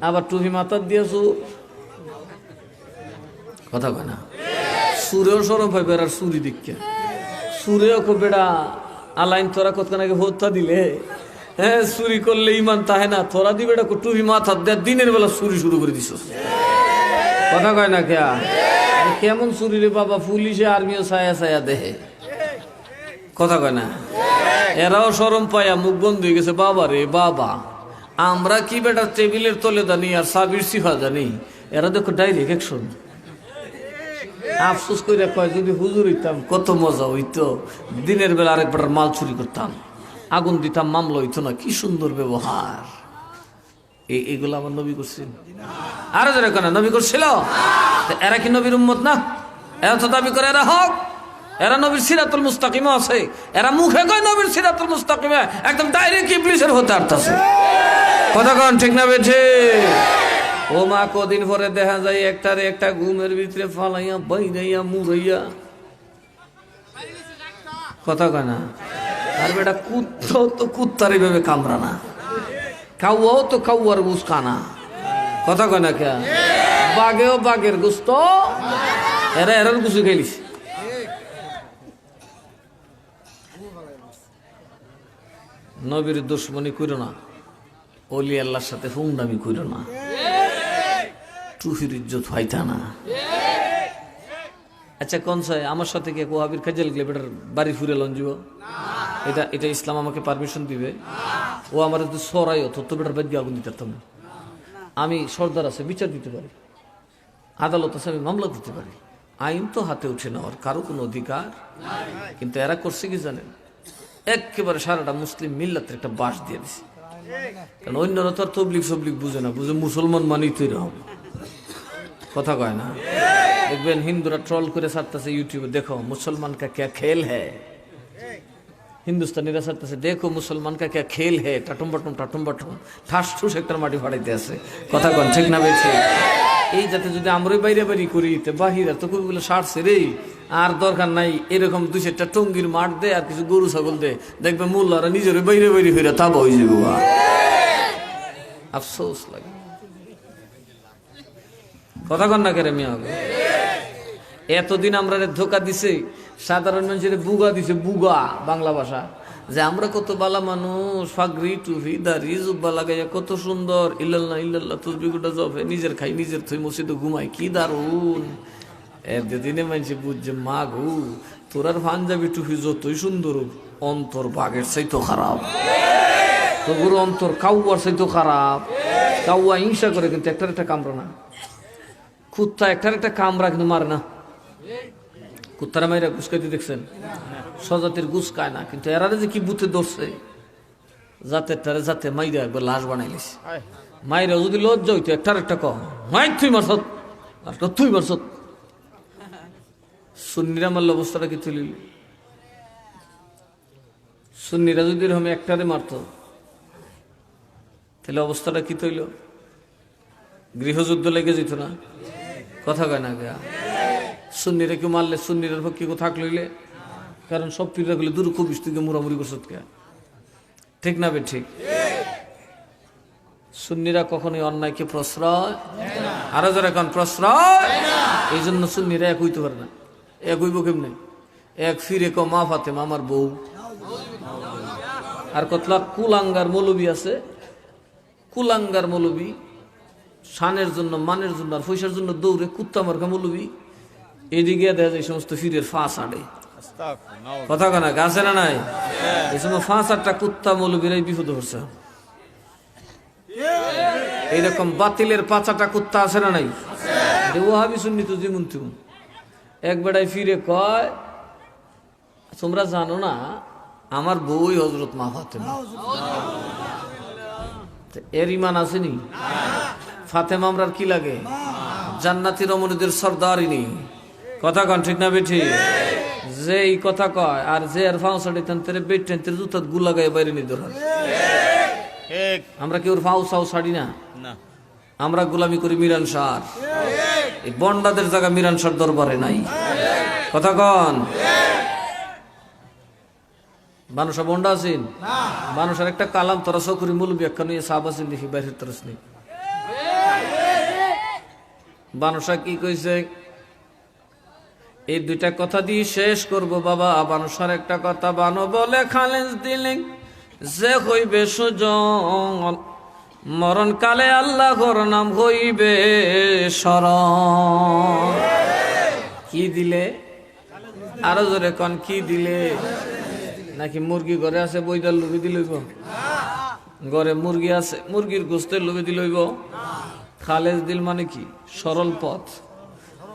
আবার টুপি মাথার দিয়েছু, কথা কয় না? সুরেও সরম পাইবে আর সুরি দীক্ষা, সুরেও খুব বেড়া আলাইন তোরা কতখানাকে ভোটটা দিলে, হ্যাঁ চুরি করলে ইমান তাহে না, তোরা দিবে টুপি মাথার দেয়, দিনের বেলা চুরি শুরু করে দিছ, কথা কয় না কে? কেমন চুরি রে বাবা, পুলিশে আর্মিও ছায়া দেহে, কথা কয় না? এরাও সরম পায়া মুখ বন্ধ হয়ে গেছে। বাবা রে বাবা, আমরা কি বেটা টেবিলের তলে জানি আর সাবির সিফা জানি, এরা দেখো ডাইরেক্ট অ্যাকশন। আফসোস করে কয় যদি হুজুর হইতাম কত মজা হইতো, দিনের বেলা আরেকবার মাল চুরি করতাম, আগুন দিতাম, মামলা হইতো না। কি সুন্দর ব্যবহার, এইগুলো আমার নবী করছেন? আরো যারা কেন নবী করছিল? এরা কি নবীর উম্মত না? এরা তো দাবি করে এরা হক, এরা নবীর সিরাতুল মুস্তাকিমে আছে, এরা মুখে কয় নবীর সিরাতুল মুস্তাকিমে, একদম ডাইরেক্ট ইবলিসের হতে আসছে, কথা কন ঠিক না বেঠে? ও মা, কদিন পরে দেখা যায় একটারে একটা ঘুমের ভিতরে ফালাইয়া বাইরাইয়া মুরাইয়া, কথা কয় না? আর বেটা কুত্তা তো কুত্তার এইভাবে কামড়া না, কাউয়াও তো কাউয়ার গুস কানা, কথা কয় না কে? বাঘেও বাঘের গুস্ত, এরা এরার গুছু খেলিস। নবীর দুশ্মনী কইরো না, ওলি আল্লাহর সাথে হুংদামি কইরো না, টুফির ইজ্জত হইতা না। আচ্ছা কোন সাই আমার সাথে কে ওয়াহাবির খাজাল গেলে বেটার বাড়ি ফুরে লঞ্জিব, এটা ইসলাম আমাকে পারমিশন দিবে? ও আমার যদি সরাই হতো বেটার বাদ দিয়ে আগুন দিতে পারতাম না। আমি সর্দার আছে, বিচার দিতে পারি, আদালত আছে, আমি মামলা করতে পারি, আইন তো হাতে উঠে নেওয়ার কারো কোনো অধিকার। কিন্তু এরা করছে কি জানেন? একেবারে সারাটা মুসলিম মিল্লাতের একটা বাস দিয়ে দিছে। কারণ অন্যরা তো আর তবলিগ সবলিগ বুঝে না, বুঝে মুসলমান মানেই তো এরকম, কথা কয় না? দেখবেন হিন্দুরা ট্রল করে ছাড়তেছে ইউটিউবে, দেখো মুসলমান কা ক্যা খেল হ্যায়, হিন্দুস্তানিরা ছাড়তেছে দেখো মুসলমান কা ক্যা খেল হ্যায়, টাটুম বাটুম ঠাস ঠুস একটা মাটি ফাড়াইতে আছে, কথা কন ঠিক না বেছে? এই যাতে যদি আমরাই বাইরে বাড়ি করি, বাহিরা তো কবিগুলো সারছে রে, আর দরকার নাই এরকম 2-4টা টঙ্গির মাঠ দে আর কিছু গরু ছাগল দে, দেখবে মোল্লারা নিজের বাইরে বাইরে হইরা তাবা হয়ে যাবো। আফসোস লাগে, কথা কন না কেরে মিয়া? এতদিন আমরা ধোকা দিছে, সাধারণ মানুষের বুগা দিছে, বুগা বাংলা ভাষা, যে আমরা কত বালা মানুষ, ফাগরি টুফি দাড়ি জুব্বা লাগাইয়া কত সুন্দর, ইল্লাল্লাহ ইল্লাল্লাহ তসবিহটা জপে, নিজের খাই নিজের থই মসজিদে ঘুমাই, কি দারুন। এতদিনে মানুষে বুঝছে মা গু, তোরার পাঞ্জাবি টুফি যতই সুন্দর, অন্তর বাঘের চাইতো খারাপ, তবুর অন্তর কাউয়ার সাথে খারাপ। কাউয়া হিংসা করে কিন্তু একটার একটা কামড়া না, কুত্তা একটার একটা কামড়া কিন্তু মারে না। কুত্তারা মাইরা গুসকাইতে দেখছেন, স্বজাতির গুস খায় না, কিন্তু এরারে যে কি বুথে ধরছে, যাতে মাইরা একবার লাশ বানাইলিস। মাইরা যদি লজ্জা হইতো একটার একটা কম মাই তুই মারছত আর তুই মারছত। সুন্নিরা মারল অবস্থাটা কি তুলিল? সুন্নিরা যদি এরকম একটারে মারত তাহলে অবস্থাটা কি তৈল? গৃহযুদ্ধ লেগে যেত না? কথা কয় না গা? সুন্নিরা কেউ মারলে সুন্নিরার পক্ষে কেউ থাক লইলে, কারণ সব পীররা গুলো দূর খুব থেকে মুড়ামুড়ি করছত কে, ঠিক না বে ঠিক? সুন্নিরা কখনোই অন্যায়কে প্রশ্রয়, আরো যারা এখন প্রশ্রয়, এই জন্য সুন্নিরা এক হইতে পারে না। এক হইব কেমনে? এক ফিরে ক মা ফাতেমা আমার বউ, আর কতলা কুলাঙ্গার মৌলবী আছে, কুলাঙ্গার মৌলবী শানের জন্য মানের জন্য আর পয়সার জন্য দৌড়ে কুত্তা মার্কা মৌলবী, এদিকে দেখা যায় এই সমস্ত ফিরের ফাঁস আড়ে। কথা কানা গাছে না নাই? এই সময় ফাঁস আটটা কুত্তা মৌলবীরাই বিপদ হচ্ছে। এইরকম বাতিলের পাঁচাটা কুত্তা আছে না নাই? ওহাবি শুননি তো যেমন তেমন। এক বেড়ায় ফিরে কয়, তোমরা জানো না আমার বই হযরত মা ফাতেমা। এর ইমান আসেনি? ফাতেমা আমরার কি লাগে? জান্নাতি রমণীদের সর্দারিনী। কথা কন ঠিক না বেঠি? যে এই কথা কয় আর যে আর ফাউসাড়ি তান্তের বেটেন্তের জুতাত গুলা গায়ে বাইরে নি ধর। আমরা কেউ ফাউ সাউ ছাড়ি না, আমরা গোলামি করি মিরান শাহ। এই বন্ডাদের জায়গা মিরান শাহ দরবারে নাই। কথা কন। মানুষ বন্ডা আছেন, মানুষের একটা কালাম তোরা চকুরি মূল ব্যাখ্যা নিয়ে সাহাব আছেন দেখি বাইরের তরস নেই। মানুষা কি কইছে? এই দুইটা কথা দিয়ে শেষ করব বাবা। মানুষের একটা কথা বানো বলে খালেজ দিলেন যে হইবে সুজন, মরণ কালে আল্লাহর নাম হইবে শরণ। কি দিলে? আরো জোরে কন, কি দিলে? নাকি মুরগি ঘরে আছে বইদার লুবি দিলইব? ঘরে মুরগি আছে, মুরগির গোস্তের লুবি দিলইব? খালেজ দিল মানে কি? সরল পথ।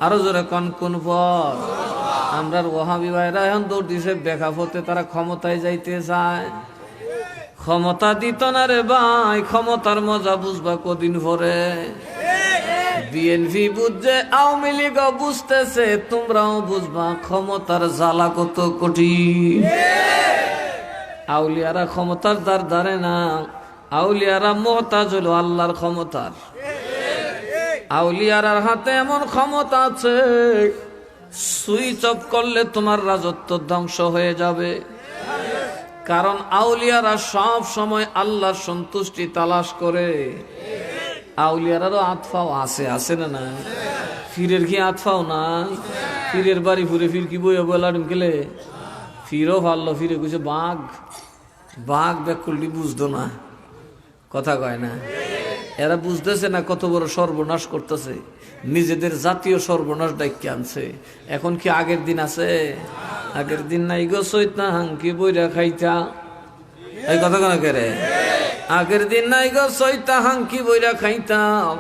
আরো জোরে কন, কোন পথ? আমরার ওহাবি ভাইরা এখন দৌড় দিছে দেখা পথে, তারা ক্ষমতায় যাইতে চায়। ক্ষমতা দিত না রে ভাই, ক্ষমতার মজা বুঝবা কদিন পরে। বিএনপি বুঝছে, আওয়ামী লীগ বুঝতেছে, তোমরাও বুঝবা ক্ষমতার জ্বালা কত কঠিন। আউলিয়ারা ক্ষমতার দ্বার ধারে না, আউলিয়ারা মুহতাজ হলো আল্লাহর ক্ষমতার। আউলিয়ারার হাতে এমন ক্ষমতা আছে, সুইচ অফ করলে তোমার রাজত্ব ধ্বংস হয়ে যাবে। কারণ আউলিয়ারা সব সময় আল্লাহর সন্তুষ্টি তালাশ করে। আউলিয়ারারও আতফাও আছে, আছে না না? ফিরের কি আতফাও না? ফিরের বাড়ি ফুরে ফির কি বই বলাম গেলে ফিরও ভালো, ফিরে কইছে বাঘ, বাঘ ব্যাকুলটি বুঝতো না। কথা কয় না? এরা বুঝতেছে না কত বড় সর্বনাশ করতেছে, নিজেদের জাতীয় সর্বনাশ ডাইকে আনছে। এখন কি আগের দিন আছে? আগের দিন নাই গো সৈতা হাঙ্কি বইরা খাইতা। এই কথা কেন করে? আগের দিন নাই গো সৈতা হাঙ্কি বইরা খাইতাম।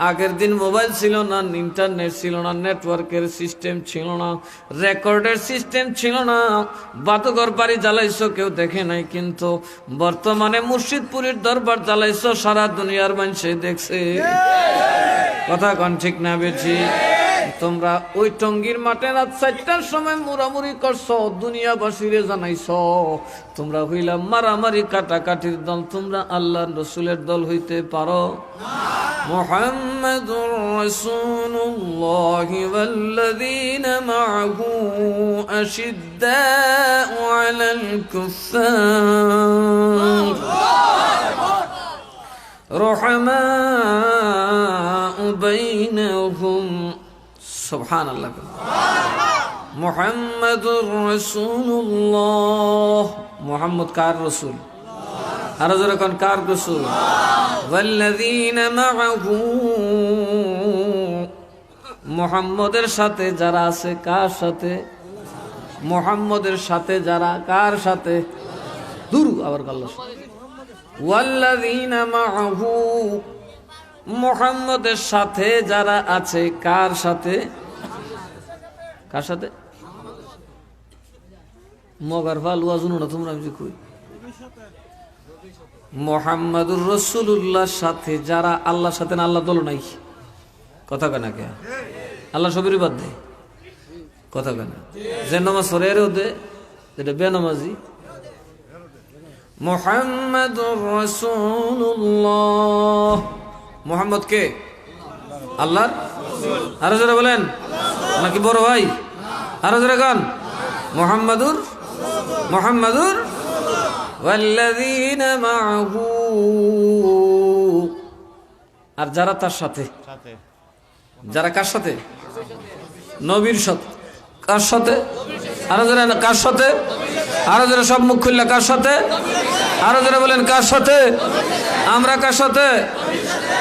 আগের দিন মোবাইল ছিল না, ইন্টারনেট ছিল না, নেটওয়ার্কের সিস্টেম ছিল না, রেকর্ডের সিস্টেম ছিল না। বাতুঘর বাড়ি জ্বালাইছো কেউ দেখে নাই, কিন্তু বর্তমানে মুর্শিদপুরের দরবার জ্বালাইছো সারা দুনিয়ার মানুষে দেখছে। কথা কন ঠিক না বেঠি? তোমরা ওই টঙ্গীর মাঠে রাত 4টার সময় মুড়ামুড়ি করছো, দুনিয়াবাসীরে জানাইছো তোমরা হইলাম মারামারি কাটাকাটির দল, তোমরা আল্লাহর রসুলের দল হইতে পারো। মুহাম্মাদুর রাসূলুল্লাহ ওয়াল্লাযীনা মা'আহু আশিদ্দাউ আলাল কুফফার রহমাউ বাইনাহুম। সুবহানাল্লাহ। মুহাম্মাদুর রাসূলুল্লাহ। মুহাম্মদ কার রাসূল? আর যারা কোন কার রাসূল? ওয়াল্লাযীনা মা'আহু, মুহাম্মদের সাথে যারা আছে। কার সাথে? মুহাম্মদের সাথে যারা। কার সাথে? দূর আবার আল্লাহ। ওয়াল্লাযীনা মাআহু, মুহাম্মদের সাথে যারা আছে। কার সাথে? কার সাথে? মগার ফালুয়া শুনো না তোমরা, আমি কই মুহাম্মাদুর রাসূলুল্লাহর সাথে যারা। আল্লাহর সাথে না, আল্লাহ দল নাই। কথা কেনা কে? আল্লাহ সবেরই বাদ দেয়। কথা কেনা? যে নামাজ পড়ে এরও দে, যেটা বেনামাজি। মুহাম্মাদুর রাসূলুল্লাহ, মুহাম্মদ কে? আল্লাহর। আরো জোরে বলেন, নাকি বড় ভাই? আরো জোরে গান। মুহাম্মাদুর ওয়াল্লাযীনা মাআহু, আর যারা তার সাথে। যারা কার সাথে? নবীর সাথে। কার সাথে? আরো জোরে, কার সাথে? আরো জোরে, সব মুখ খুললে কার সাথে? আরো জোরে বলেন, কার সাথে? আমরা কার সাথে?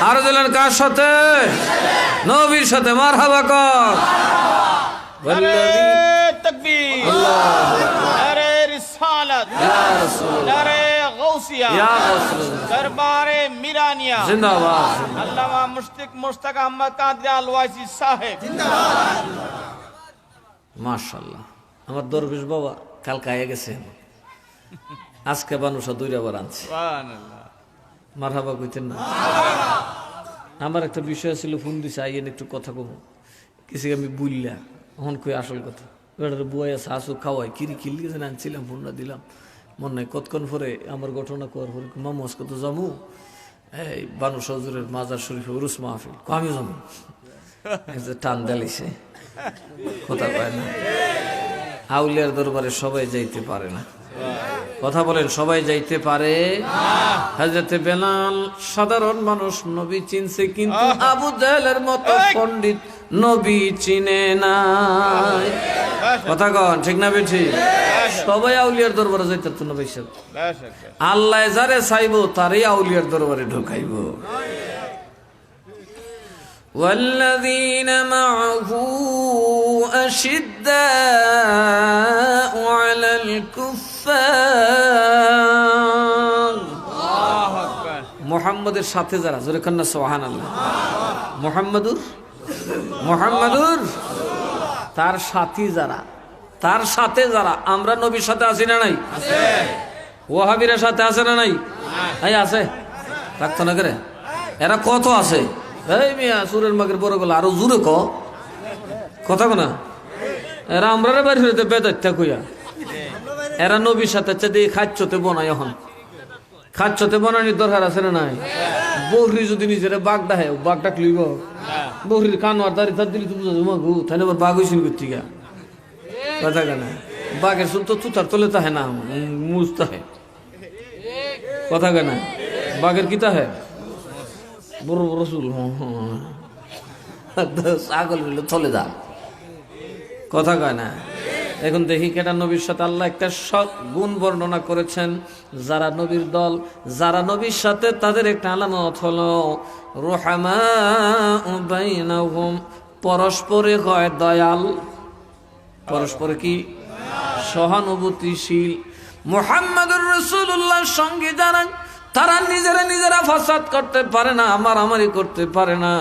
আরো জোরে, কার সাথে? নবীর সাথে। মারহাবা কর। তাকবীর, নারে রিসালাত, নারে গাউসিয়া, দরবারে মিরানিয়া জিন্দাবাদ। আল্লামা মুশতাক আহমদ কাদরি আল-ওয়াইসি সাহেব জিন্দাবাদ। মাশাআল্লাহ, আমার দরবেশ বাবা কালকে আয়া গেছে, আজকে বানুষা দুইবার আনছে। সুবহানাল্লাহ, মারহাবা কইতেন না? আমার একটা বিষয় ছিল, ফোন দিছে আইয়েন একটু কথা কব। কিছু আমি বুঝলা, এখন কই আসল কথা। ওটার বুয়াই আছে, আসু খাওয়াই কিরি কিল গেছে, আনছিলাম, ফোনটা দিলাম। মনে নাই কতক্ষণ পরে আমার ঘটনা করার পরে মামু আজকে তো যাবো এই বানু সজুরের মাজার শরীফে উরুস মাহফিল, আমি যাবো। টান দিলিছে, কথা কয় না। আউলিয়ার দরবারে সবাই যাইতে পারে না। কথা বলেন, সবাই যাইতে পারে? হযরতে বেলাল সাধারণ মানুষ, নবী চিনছে, কিন্তু আবু জাহেলের মতো পণ্ডিত নবী চিনে নাই। কথা কন ঠিক না বেঠি? সবাই আউলিয়ার দরবারে যাইতে তো না ভাই সাহেব। আল্লাহ যারে চাইবো তারই আউলিয়ার দরবারে ঢুকাইব। والذين معه أشداء على الكفار। মুহাম্মদের সাথে যারা, জোরে কন্যা সুবহানাল্লাহ। মুহাম্মাদুর তার সাথী যারা, তার সাথে যারা। আমরা নবীর সাথে আছি না নাই? ওয়াহাবীর সাথে আছে না নাই? এই আছে, রাখতো না করে। এরা কত আছে? এই মিয়া সুরের মাগের বড় গলা আরো জোরে কথা কো না। এরা আমরা বাড়ি ফিরতে বেদাইত্যা কইয়া, এরা নবীর সাথে দিয়ে খাচ্ছতে বনায়। এখন খাচ্ছতে বনানির দরকার আছে না নাই? বকরি যদি নিজের বাঘ ডাহে, বাঘ ডাক লইব। বকরির কান আর দাঁড়িয়ে তার দিলি তো বুঝা যাবো গু, তাই আবার বাঘ হইসিন করছি গা। কথা কেনা? বাঘের চুল তো তুতার তোলে তাহে না, মুজ তাহে। কথা কেনা? বাঘের কি তাহে? বড় বড় চুল, ছাগল মিলে চলে যা। কথা কয় না? এখন দেখি কেটা নবীর সাথে আল্লাহ একটা সৎ গুণ বর্ণনা করেছেন। যারা নবীর দল, যারা নবীর সাথে, তাদের একটা আলামত হলো রুহামাউ বাইনাহুম, পরস্পরে হয় দয়াল। পরস্পরে কি? সহানুভূতিশীল। মুহাম্মাদুর রাসূলুল্লাহর সঙ্গে যারা, তারা নিজেরা ফাসাদ করতে পারে না, মারামারি করতে পারে না,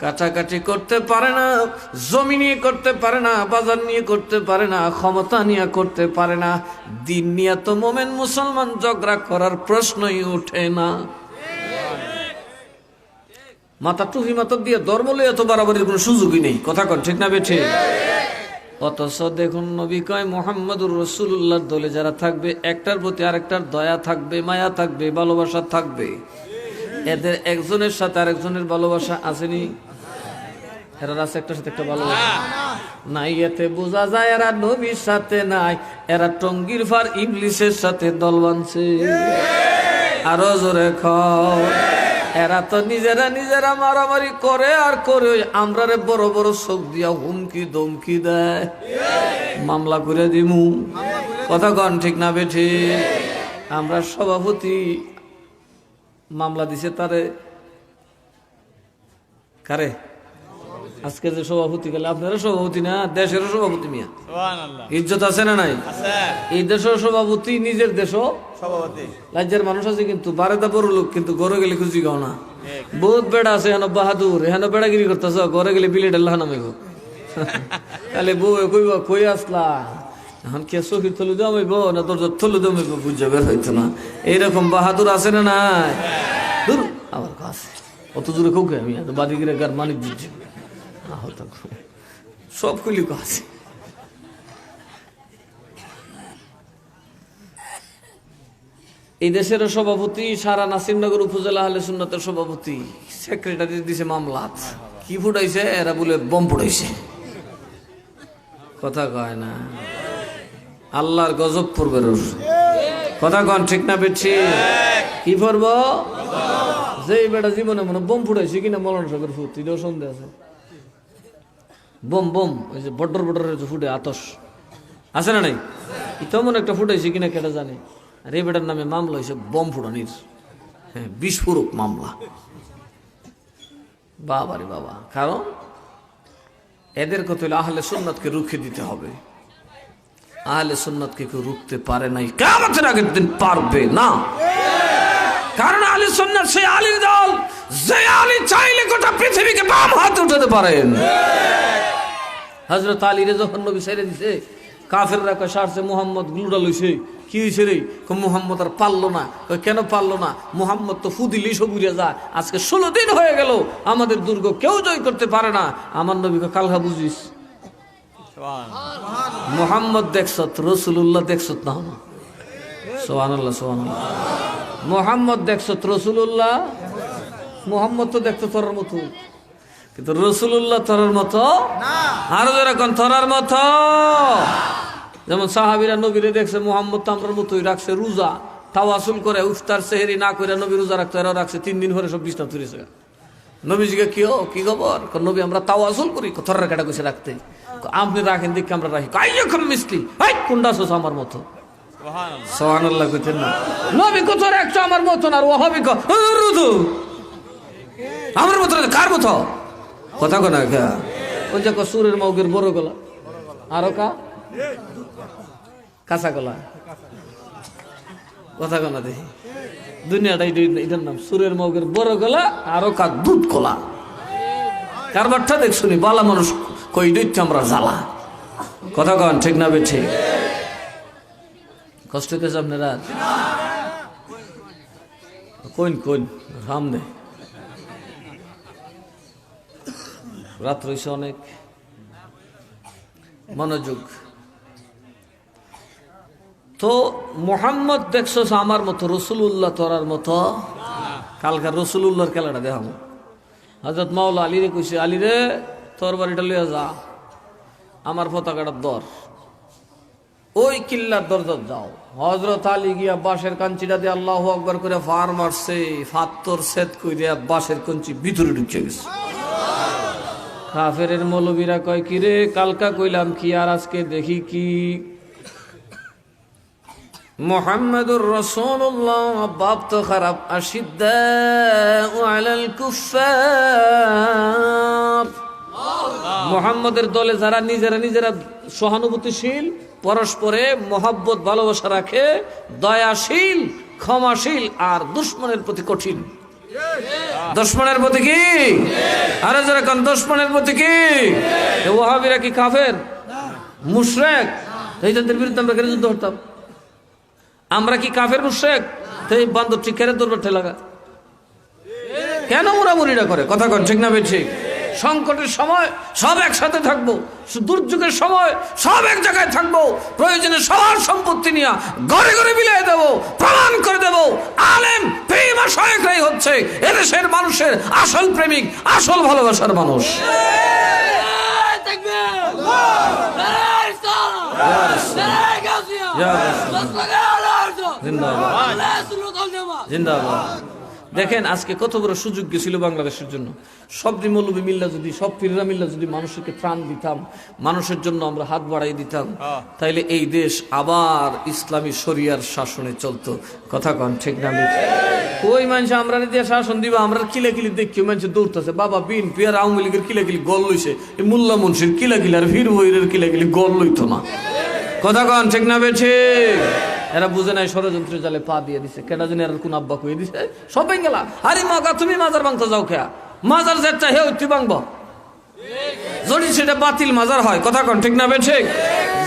কাটাকাটি করতে পারে না, জমি নিয়ে করতে পারে না, বাজার নিয়ে করতে পারে না, ক্ষমতা নিয়ে করতে পারে না। দিন নিয়ে তো মোমেন মুসলমান ঝগড়া করার প্রশ্নই ওঠে না। মাথা টুপি মাথা দিয়ে ধর্ম লইয়া তো বাড়াবাড়ির কোনো সুযোগই নেই। কথা কন ঠিক না বেঠে? অথচ দেখুন নবী কয় মুহাম্মাদুর রাসূলুল্লাহর দলে যারা থাকবে, একটার প্রতি আরেকটার দয়া থাকবে, মায়া থাকবে, ভালোবাসা থাকবে। এদের একজনের সাথে আরেকজনের ভালোবাসা আসেনি? এরা আছে একটার সাথে একটা ভালোবাসা নাই। এতে বোঝা যায় এরা নবীর সাথে নাই, এরা টঙ্গির ফার ইবলিসের সাথে দল বানছে। আরো জোরে খাও। এরা তো নিজেরা মারামারি করে আর করে, আমরারে বড় বড় চোখ দিয়া হুমকি দমকি দেয়, মামলা করে দিমু। কথা কন ঠিক না বেঠি? আমরা সভাপতি মামলা দিছে তারে, কারে? আজকে যে সভাপতি গেলে আপনারা সভাপতি না, দেশেরও সভাপতি মিয়া, সুবহানাল্লাহ। ইজ্জত আছে না নাই? আছে এই দেশের সভাপতি, নিজের দেশও সভাপতি। রাজ্যের মানুষ আছে, কিন্তু বারেদা বড় লোক, কিন্তু ঘরে গেলে খুঁজি গাও না। ঠিক। বহুত বেড়া আছে হেন বাহাদুর, হেন বেড়াগিরি করতেছ, ঘরে গেলে বিলেট আল্লাহ নামাইব। তাহলে বউ কইব কই আসলা, এখন কে চোখের থলু জমাইব না তোর থলু জমাইব বুঝে বের হইতো না। এইরকম বাহাদুর আছে না নাই? দূর আমার কাছে অত দূরে খুব আমি বাদিগিরে গার মানিক বুঝছি সব কুলি আছে। এই দেশের সভাপতি, সারা নাসিরনগর উপজেলা আহলে সুন্নাতের সভাপতি, সেক্রেটারি দিছে মামলা। কি ফুটাইছে? এরা বলে বম ফুটাইছে। কথা কয় না, আল্লাহর গজব পড়বে। কথা কন ঠিক না বেঠি? কি পড়ব? যে বেটা জীবনে মনে বম ফুটাইছে কিনা মৌলানা সাহেবের ফুট, এটাও সন্দেহ আছে। বম বম ওই যে বডর বডরের যে ফুটে আতস আছে না নাই, তেমন একটা ফুটাইছে কিনা কেটা জানে। আর এই বেটার নামে মামলা হয়েছে বম ফুটানির, হ্যাঁ, বিস্ফোরক মামলা। বাবা রে বাবা। কারণ এদের কথা হলে আহলে সুন্নাতকে রুখে দিতে হবে। আহলে সুন্নাতকে কেউ রুখতে পারে নাই, কিয়ামতের আগের দিন পারবে না। কারণ আহলে সুন্নাত সেই আলীর দল, যে আলী চাইলে গোটা পৃথিবীকে বাম হাতে উঠাতে পারেন। হযরত আলীরে যখন নবী ছেড়ে দিছে, কাফেররা কয় সারছে মুহাম্মদ গ্লুডা লইছে। কি হয়েছে রে? মুহাম্মদ আর পারলো না। কেন পারলো না? মুহাম্মদ তো ফু দিলেই সব উড়ে যায়। আজকে 16 দিন হয়ে গেল, আমাদের দুর্গ কেউ জয় করতে পারে না। আমার নবীকে কালহা বুঝিস, মুহাম্মদ দেখছত, রসুল্লাহ দেখছত না। সুবহানাল্লাহ সুবহানাল্লাহ। মুহাম্মদ দেখছত, রসুল্লাহ, মুহাম্মদ তো দেখতো তোর মতো, কিন্তু রসুল্লাহ তোর মতো আরো যেরকম তোরার মতো। যেমন সাহাবীরা নবীরে দেখছে, মুহাম্মদ তো আমরার মতোই রাখছে রোজা, তাওয়াসুল করে ইফতার সেহরি না করে নবী রোজা রাখতো, এরাও রাখছে 3 দিন পরে সব বিছনা তুলেছে। নবীজিকে কি খবর? নবী আমরা তাওয়াসুল করি, থরের কাটা কইছে রাখতে। আপনি রাখেন দেখি আমরা রাখি। কাইয়কম মিসলি, হাই কোনটা সোস আমার মতো। সুবহানাল্লাহ সুবহানাল্লাহ কইতেন না? নবী কত রাখছো আমার মতো না, আর ওয়াহাবি কো আমার মতো, কার মতো? কথা কোনা কা ওই যে সুরের মৌগের বড় গলা, আরো কা কাঁচা গলা। কথা কোনা দেখি দুনিয়াটাই এটার নাম সুরের মৌগের বড় গলা, আরো কা দুধ গলা। কারবারটা দেখ শুনি, বালা মানুষ কই দিচ্ছে আমরা জ্বালা। কথা কন ঠিক না বে ঠিক? কষ্ট হইতেছে আপনারা? কইন কইন সামনে রাত রয়েছে অনেক, মনোযোগ। তো মুহাম্মদ দেখছো আমার মতো, রসুল্লাহ তোরার মতো। কালকার রসুল্লাহর খেলাটা দেখাবো। হযরত মাওলা আলী রে কইছে, আলী রে তোর বাড়িটা লইয়া যা, আমার পতাকাটার দর, ওই কিল্লার দরজার যাও। হযরত আলী গিয়া বাঁশের কাঞ্চিটা দিয়ে আল্লাহু আকবার করে ফার মারছে, ফাত্তর সেদ কইরা বাঁশের কাঞ্চি ভিতরে ঢুকে গেছে। কাফেরের মৌলবীরা কয়, কি রে কালকা কইলাম কি, আর আজকে দেখি কি? মুহাম্মাদুর রাসূলুল্লাহ বাপ তো খারাপ, আশিদ্দাউ আলাল কুফফার। মুহাম্মাদের দলে যারা নিজেরা সহানুভূতিশীল, পরস্পরে মহব্বত ভালোবাসা রাখে, দয়াশীল, ক্ষমাশীল, আর দুশমনের প্রতি কঠিন। দুশমনের প্রতি কি? আরে যারা কোন দুশমনের প্রতি কি? ওয়াহাবিরা কি কাফের মুশরিক? এইদের বিরুদ্ধে আমরা কেন যুদ্ধ করতাম? আমরা কি কাফের মুশরিক? এই বান্দর ঠিক কেন দরবার ঠেলাগা কেন মুরামুরিটা করে? কথা কন ঠিক না বেঠিক? সংকটের সময় সব একসাথে থাকবো, দুর্যোগের সময় সব এক জায়গায় থাকবো, প্রয়োজনে সবার সম্পত্তি নিয়ে ঘরে ঘরে বিলিয়ে দেবো, প্রমাণ করে দেবো আলেম প্রেম আশায়করাই হচ্ছে এদেশের মানুষের আসল প্রেমিক, আসল ভালোবাসার মানুষ। জিন্দাবাদ জিন্দাবাদ। দেখেন আজকে কত বড় সুযোগ গেছিল বাংলাদেশের জন্য। সব মৌলবী মিল্লা যদি, সব পীররা মিল্লা যদি মানুষকে ত্রাণ দিতাম, মানুষের জন্য আমরা হাত বাড়াই দিতাম, তাইলে এই দেশ আবার ইসলামী শরিয়ার শাসনে চলতো। কথা কন ঠিক না? ওই মানুষ আমরা দিয়ে শাসন দিবা, আমরা কিলাকিলি দেখি মানুষ দৌড়তেছে, বাবা বিএনপি আর আওয়ামী লীগের কিলাকিলি গল লইছে, এই মোল্লা মুন্সির কিলাকিলি আর ভীর বৈরের কিলাকিলি গল লইতো না। কথা কন ঠিক না বেছে? এরা বুঝে নাই ষড়যন্ত্রের জালে পা দিয়ে দিছে। কেটা জানি এর কোন আব্বা কয়ে দিছে, সবাই গেলা আরে মগা তুমি মাজার ভাঙতে যাও খেয়া, মাজার যেটা হে তুই ভাঙব যদি সেটা বাতিল মাজার হয়। কথা কন ঠিক না বেছে?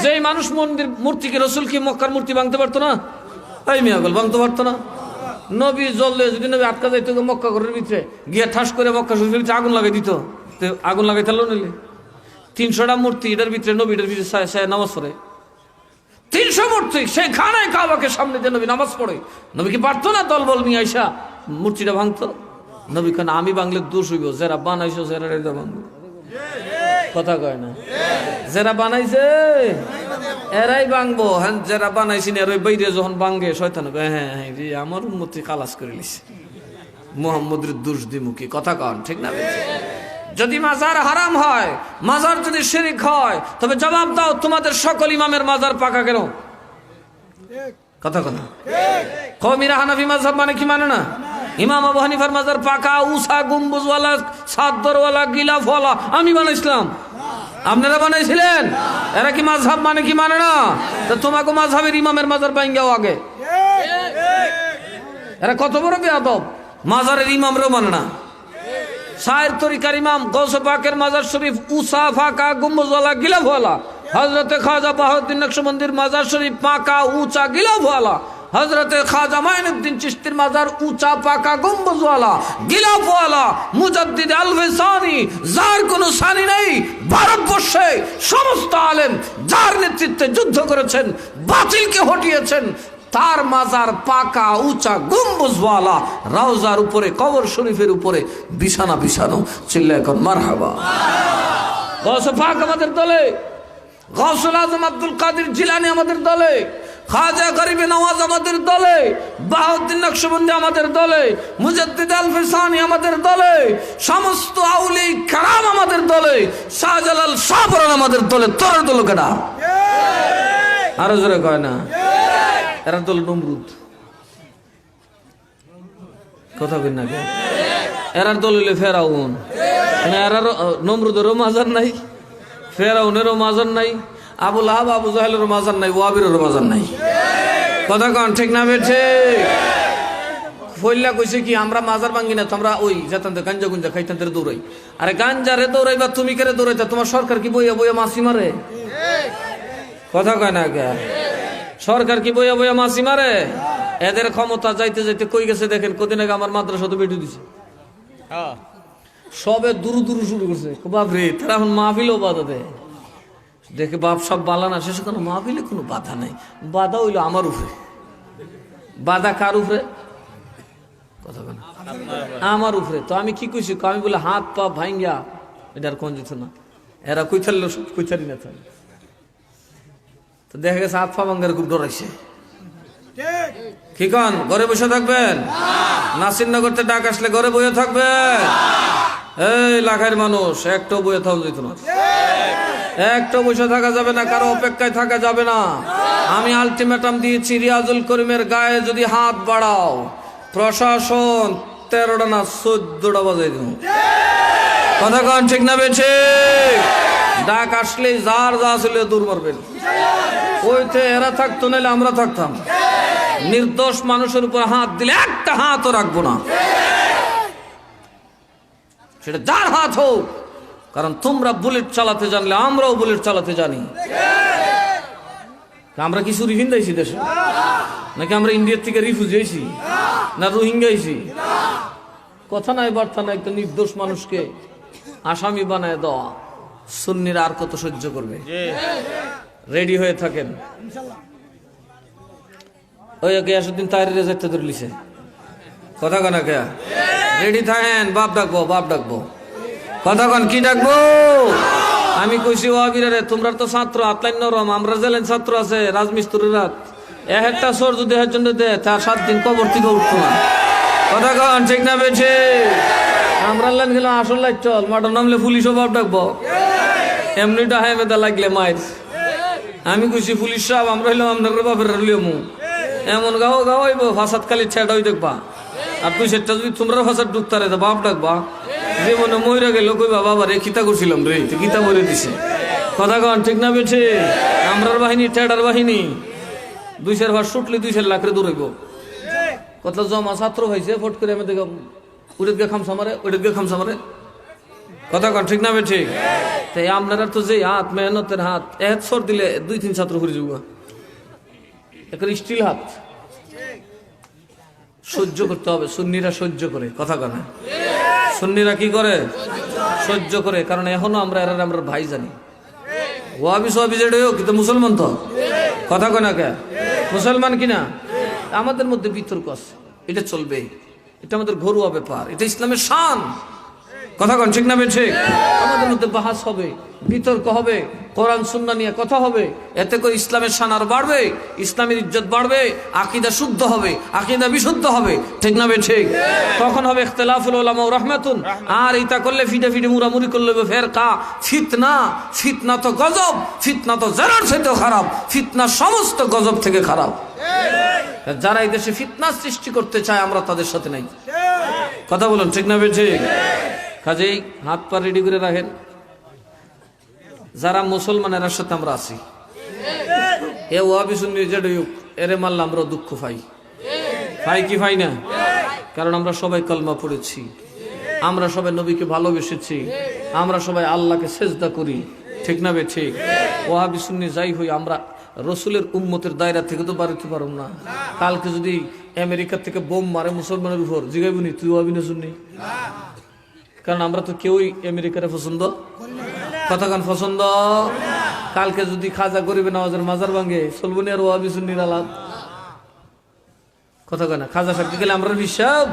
যেই মানুষ মন্দির মূর্তিকে, রসুল কি মক্কার মূর্তি ভাঙতে পারতো না? এই মিয়াগল ভাঙতে পারতো না? নবী জ্বললে যদি নবী আটকা যাইতো মক্কা ঘরের ভিতরে গিয়ে ঠাস করে মক্কা শরীফের ভিতরে আগুন লাগাই দিত, আগুন লাগাই তাহলে নিলে 300টা মূর্তি এটার ভিতরে, নবীটার ভিতরে নামাজ পড়ে 300 মূর্তি, সেই খানায় কাবাকে সামনে দিয়ে নবী নামাজ পড়ে। নবী কি পারতো না দল বল নিয়ে আইসা মূর্তিটা ভাঙতো? নবী কেন আমি বাংলে দোষ হইব, যারা বানাইছো যারা ভাঙবো। কথা কয় না? যারা বানাইছে এরাই ভাঙবো, হ্যাঁ যারা বানাইছি না এরাই বাইরে যখন ভাঙে শয়তান হ্যাঁ হ্যাঁ আমার উম্মতি খালাস করে লিছে, মুহাম্মদের দোষ দিমুখী। কথা কন ঠিক না? যদি মাজার হারাম হয়, মাজার যদি শিরক হয়, তবে জবাব দাও তোমাদের সকল ইমামের মাজার পাকা কেন? কথা কথা কওমিরা হানাফি মাযহাব মানে কি মানে না? ইমাম আবু হানিফার মাজার পাকা, উসা গম্বুজওয়ালা, সাদরওয়ালা, গিলাফওয়ালা আমি বানাইছিলাম, আপনারা বানাইছিলেন। এরা কি মাযহাব মানে কি মানে না? তো তোমাকে মাযহাবের ইমামের মাজার ভাঙাও আগে। এরা কত বড় বেয়াদব, মাজারের ইমামরাও মানে না। সায়ের তরিকার ইমাম গৌসে পাকের মাজার শরীফ উসা ফাঁকা গম্বুজওয়ালা গিলাফওয়ালা, হযরতে খাজা বাহাউদ্দিন নকশবন্দির মাজার শরীফ পাকা উঁচা গিলাফওয়ালা, হযরতে খাজা মাইনুদ্দিন চিশতির মাজার উঁচা পাকা গম্বুজওয়ালা গিলাফওয়ালা, মুজাদ্দিদ আল-ফিসানি যার কোনো সানি নেই, ভারতবর্ষে সমস্ত আলেম যার নেতৃত্বে যুদ্ধ করেছেন, বাতিলকে হটিয়েছেন, তার মাজার পাকা উঁচা গম্বুজওয়ালা, রওজার উপরে, কবর শরীফের উপরে বিছানা বিছানো। চিল্লায় এখন মারহাবা। গৌসে পাক আমাদের দলে, গৌসুল আজম আব্দুল কাদের জিলানী আমাদের দলে, খাজা গরিবে নওয়াজ আমাদের দলে, বাহাউদ্দিন নকশবন্দি আমাদের দলে, মুজাদ্দিদ আল-ফিসানি আমাদের দলে, সমস্ত আউলিয়া কেরাম আমাদের দলে, শাহজালাল শাহপরান আমাদের দলে। তোর দল কেডা? আরো জোরে কয় না? এরা দল নমরুদ। কথা কই না? এরার দল হইলে ফেরাউন। এরার নমরুদেরও মাজার নাই, ফেরাউনেরও মাজার নাই, আবু লাহাব আবু জাহেলেরও মাজার নাই, ওয়াবিরেরও মাজার নাই। কথা কন ঠিক না বেঠে? ফইল্লা কইছে কি আমরা মাজার ভাঙ্গি না, তোমরা ওই যেতান গাঞ্জা গুঞ্জা খাইতান দৌড়াই। আরে গাঞ্জারে দৌড়াইবা তুমি কেরে দৌড়াইতা? তোমার সরকার কি বইয়া বইয়া মাছি মারে? কথা কয় না কে? সরকার কি বইয়া বইয়া মাছি মারে? এদের ক্ষমতা যাইতে যাইতে কই গেছে দেখেন। কদিন আগে আমার মাদ্রাসা তো বেটু দিছে, সবে দুরু দুরু শুরু করছে। বাপরে, তারা এখন মাহফিলেও বাধা দেয়। দেখে বাপ সব বালানা শেষ, কোনো মাহফিলে কোনো বাধা নাই। বাধা হইলো আমার উপরে। বাধা কার উপরে? কথা বলে আমার উপরে। তো আমি কি কইছি? আমি বলে হাত পা ভাঙ্গা, এটার কোন যেত না। এরা কই থাকলো কই থারি না থাকলো। তো দেখা গেছে হাত পা ভাঙ্গার খুব ডরাইছে। কি কন? ঘরে বসে থাকবেন? নাসিরনগরতে ডাক আসলে ঘরে বসে থাকবেন? এই লাখের মানুষ, একটাও বসে থাকা যেত না, একটাও বসে থাকা যাবে না, কারো অপেক্ষায় থাকা যাবে না। আমি আলটিমেটাম দিয়েছি, রিয়াজুল করিমের গায়ে যদি হাত বাড়াও, প্রশাসন 13টা না 14টা বাজাই দেব। কথা কন ঠিক না বেছে? ডাক আসলে যার যা ছিল দূর মারবেন। ওইতে এরা থাকতো, নাহলে আমরা থাকতাম। নির্দোষ মানুষের উপর হাত দিলে একটা হাতও রাখবো না, সেটা যার হাত হোক। কারণ তোমরা বুলেট চালাতে জানলে আমরাও বুলেট চালাতে জানি। আমরা কি চুরি হিন্দাইছি দেশে? নাকি আমরা ইন্ডিয়ার থেকে রিফিউজি হয়েছি? না রোহিঙ্গা হয়েছি? কথা নাই বার্তা নাই। একটা নির্দোষ মানুষকে আসামি বানায় দেওয়া, সুন্নিরা আর কত সহ্য করবে? রেডি হয়ে থাকেন। ওই গিয়াসউদ্দিন তাহরিরে যাইতে ধরলিছে। কথা কন কে? রেডি থাকেন। বাপ ডাকবো, বাপ ডাকবো। কথা কন কি ডাকবো? আমি কইছি ওয়াবিরারে, তোমরা তো ছাত্র, আতলাইন নরম। আমরা জেলেন ছাত্র আছে, রাজমিস্ত্রির রাত একটা সর যদি এর জন্য দেয়, তার 7 দিন কবর থেকে উঠতো না। কথা কন ঠিক না বেছে? আমরা লাইন গেলাম আসল লাইট চল, মাঠের নামলে পুলিশও বাপ ডাকবো, এমনিটা হাই বেদা লাগলে মায়ের। আমি কইছি পুলিশ সাহেব আমরা হইলাম আপনার বাপের লিয়মু, এমন গাও গাওয়াইব ফাঁসাদ খালি ছেড়া হই দেখবা, আর তুই সেটা যদি তোমরা ফাঁসাদ ঢুকতারে তো বাপ ডাকবা। জীবনে মহিরা গেল কইবা বাবা রে খিতা করছিলাম রে, গীতা মরে দিছে। কথা কন ঠিক না বেছে? আমরার বাহিনী ঠেডার বাহিনী 200 ভার ছুটলে 200 লাখ রে দৌড়াইব। কত জমা ছাত্র হয়েছে ফট করে আমি দেখো উড়ে গে খামসা মারে, ওইটা গে খামসা মারে। কথা কন ঠিক না বেছে? তাই আপনারা তো যে হাত মেহনতের হাত, এক সর দিলে 2-3 ছাত্র ঘুরে যাবো, একটা স্টিল হাত সহ্য করতে হবে। সুন্নিরা সহ্য করে, কথা কন সুন্নিরা কি করে? সহ্য করে, কারণ এখনো আমরা এরা আমরা ভাই জানি। ওয়াবি সোয়াবি যেটা হোক কিন্তু মুসলমান তো, কথা কয় না কে? মুসলমান কিনা? আমাদের মধ্যে বিতর্ক আছে, এটা চলবে, এটা আমাদের ঘরোয়া ব্যাপার, এটা ইসলামের শান। কথা কন ঠিক না বেছে? আমাদের মধ্যে বাহাস হবে, বিতর্ক হবে, কোরআন সুন্নাহ নিয়ে কথা হবে, এতে করে ইসলামের শান আর বাড়বে, ইসলামের ইজ্জত বাড়বে, আকীদা শুদ্ধ হবে, আকীদা বিশুদ্ধ হবে, ঠিক না বেছে? তখন হবে ইখতিলাফুল উলামা ওয়া রাহমাতুন। আর এটা করলে ফিটে ফিটে মুরামুরি করলে ফেরকা, ফিতনা। ফিতনা তো গজব, ফিতনা তো জারার চাইতেও খারাপ, ফিতনা সমস্ত গজব থেকে খারাপ। যারা এই দেশে ফিতনা সৃষ্টি করতে চায় আমরা তাদের সাথে নাই। কথা বলুন ঠিক না বেছে? কাজেই হাত পা রেডি করে রাখেন। যারা মুসলমানের সাথে আমরা আছি, এ ওয়াবি সুন্নি যেটা এরে মারলে আমরা দুঃখ পাই, পাই কি পাই না? কারণ আমরা সবাই কলমা পড়েছি, আমরা সবাই নবীকে ভালোবেসেছি, আমরা সবাই আল্লাহকে সেজদা করি, ঠিক না বে ঠিক? ওয়াবি সুন্নি যাই হই, আমরা রসুলের উম্মতের দায়রা থেকে তো বাড়িতে পারব না। কালকে যদি আমেরিকা থেকে বোম মারে মুসলমানের উপর, জিগাইবনি তুই ওয়াবি না সুন্নি? কারণ আমরা তো কেউই আমেরিকারে পছন্দ, কথা কান পছন্দ। কালকে যদি খাজা গরিবে নওয়াজের মাজার ভাঙে, চলবো না আর ওয়াবি সুন্নির আলাপ? কথা কয় না? খাজা সাহেবকে গেলে আমরা হিসাব,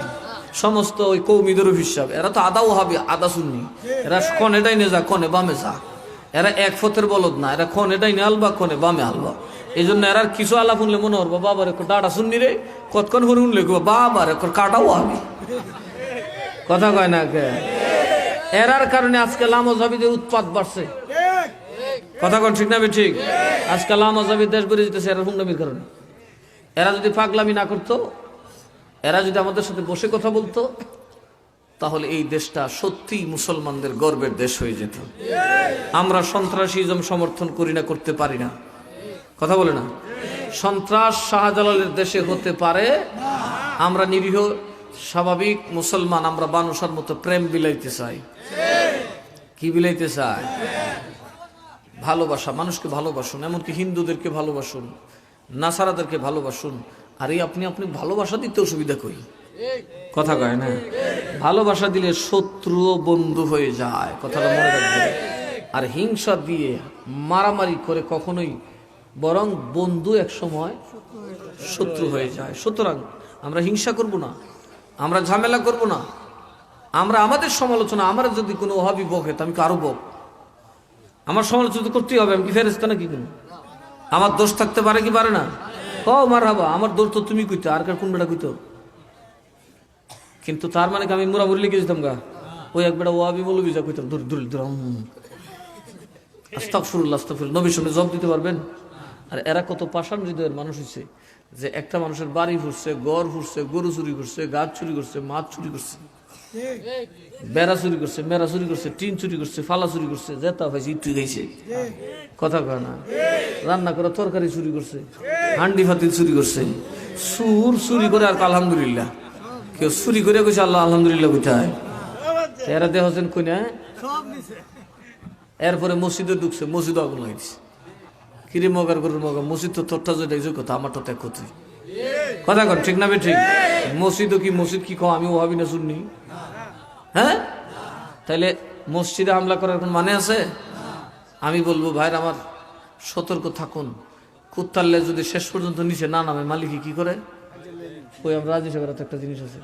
সমস্ত ওই কৌমিদেরও হিসাব। এরা তো আদা ওহাবি আদা সুন্নি, এরা কন এটাই নে যা, কনে বামে যা, এরা এক ফতের বলদ না, এরা খন এটাই নে আলবা, কনে বামে আলবা। এই জন্য এরা কিছু আলাপ শুনলে মনে হবো বাবার এক ডাটা শুননি রে, কতক্ষণ করে শুনলে বাবার এক কাটাও আমি। কথা কয় না কে? এরার কারণে আজকে লামজাবিদের উৎপাত বাড়ছে। কথা কন ঠিক না ঠিক? আজকে লামজাবি দেশ বেড়ে যেতেছে এরা হুন্ডামির কারণে। এরা যদি পাগলামি না করতো, এরা যদি আমাদের সাথে বসে কথা বলতো, তাহলে এই দেশটা সত্যি মুসলমানদের গর্বের দেশ হয়ে যেত। আমরা সন্ত্রাসীজম সমর্থন করি না, করতে পারি না, কথা বলে না? সন্ত্রাস শাহজালালের দেশে হতে পারে। আমরা নিরীহ স্বাভাবিক মুসলমান, আমরা বানুষার মতো প্রেম বিলাইতে চাই। কি বিলাইতে চাই? ভালোবাসা। মানুষকে ভালোবাসুন, এমনকি হিন্দুদেরকে ভালোবাসুন, নাসারাদেরকে ভালোবাসুন। আর এই আপনি আপনি ভালোবাসা দিতে অসুবিধা করি, কথা কয় না? ভালোবাসা দিলে শত্রু বন্ধু হয়ে যায়, কথাটা মনে রাখবেন। আর হিংসা দিয়ে মারামারি করে কখনোই, বরং বন্ধু এক সময় শত্রু হয়ে যায়। সুতরাং আমরা হিংসা করব না, আমরা ঝামেলা করব না, আমরা আমাদের সমালোচনা, আমার যদি কোনো ওহাবি বকে তো আমি কারো বক, আমার সমালোচনা করতেই হবে। আমি কি ফেরেশতা নাকি? কোনো আমার দোষ থাকতে পারে কি পারে না? ও মারহাবা, আমার দোষ তো তুমি কইতো, আর কার কোন বেটা কইতো? কিন্তু তার মানে কি আমি মুরামুরি লিখে যেতাম গা, ওই এক বেটা ওয়াবি মৌলবি যা কইতাম দূর দূর দূর, আস্তাগফিরুল্লাহ আস্তাগফিরুল্লাহ। নবীর সামনে জবাব দিতে পারবেন? আর এরা কত পাষাণ হৃদয়ের মানুষ হচ্ছে যে একটা মানুষের বাড়ি ফুরছে, ঘর ফুরছে, গরু চুরি করছে, গাছ চুরি করছে, মাছ চুরি করছে, বেড়া চুরি করছে, মেরা চুরি করছে, টিন চুরি করছে, ফালা চুরি করছে, জেতা পাইছে ইট্টু খাইছে, কথা কয় না? রান্না করে তরকারি চুরি করছে, হান্ডি ফাতিল চুরি করছে, সুর চুরি করে আর আলহামদুলিল্লাহ। কেউ চুরি করে কইছে আল্লাহ আলহামদুলিল্লাহ কোথায়? এরা দেখছেন কই না? এরপরে মসজিদে ঢুকছে, মসজিদ আগুন লাগিয়েছে। কিরে মগার গরুর মগা, মসজিদ তো তোরটা যে দেখছো কথা, আমার তো ত্যাগ করতে, কথা কন ঠিক না বে ঠিক? মসজিদও কি, মসজিদ কি কো আমি ওহাবি না শুননি? হ্যাঁ, তাইলে মসজিদে হামলা করার কোন মানে আছে? আমি বলবো ভাইর আমার, সতর্ক থাকুন। কুত্তারলে যদি শেষ পর্যন্ত নিচে না নামে, মালিক কি করে? ওই আমরা রাজি সাগর একটা জিনিস আছে,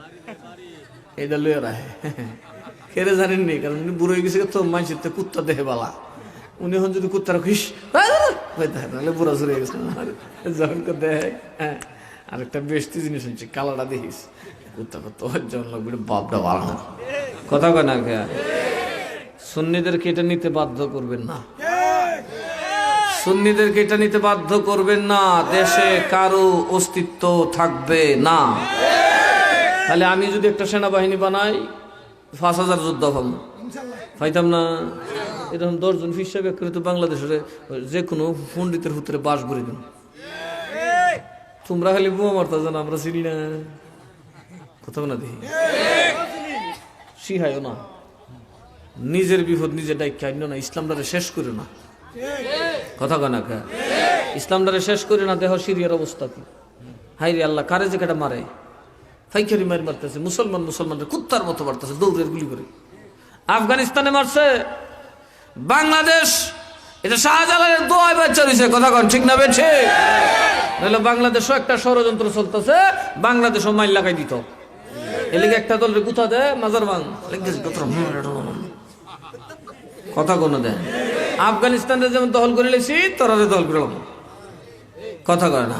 এইটা লইয়া রাখে। কেড়ে জানেননি, কারণ উনি বুড়ো হয়ে গেছে তো, মানুষের তো কুত্তা দেহে বালা। উনি এখন যদি কুত্তার খিস তাহলে বুড়া চলে গেছে, যখন দেহে। হ্যাঁ, আরেকটা বেশি জিনিস হচ্ছে কালাটা দেখিস কুত্তা তোর জন্য বাপটা ভালো না কথা কয় না কে সুন্নিদেরকে এটা নিতে বাধ্য করবেন না সুন্নিদেরকে এটা নিতে বাধ্য করবেন না দেশে কারো অস্তিত্ব থাকবে না তাহলে আমি যদি একটা সেনাবাহিনী বানাই ৫,০০০ যোদ্ধা পাবো পাইতাম না এরকম ১০ জন ফিস সাহেব করে তো বাংলাদেশের যে কোনো পণ্ডিতের ভিতরে বাস করে দিন তোমরা খালি বোমা মারতা জানো আমরা চিনি না কোথাও না দেখি শিহাইও না নিজের বিপদ নিজে ডাইকা না ইসলামটারে শেষ করে না কথা কয় না কে ইসলামটারে শেষ করে না দেহ সিরিয়ার অবস্থা কি হাই রে আল্লাহ কারে যে কেটা মারে ফাইকারি মারি মারতেছে মুসলমানদের কুত্তার মতো মারতেছে দৌড়ের গুলি করে আফগানিস্তানে মারছে বাংলাদেশ এটা শাহজালালের দোয়ায় বাচ্চা রয়েছে কথা কন ঠিক না বেছে নাহলে বাংলাদেশও একটা ষড়যন্ত্র চলতেছে বাংলাদেশও মাইল লাগাই দিত এলিগে একটা দলের গুথা দেয় মাজার বাং কথা কোনো দেয় আফগানিস্তানে যেমন দখল করে লেছি তোরা দখল করে কথা কয় না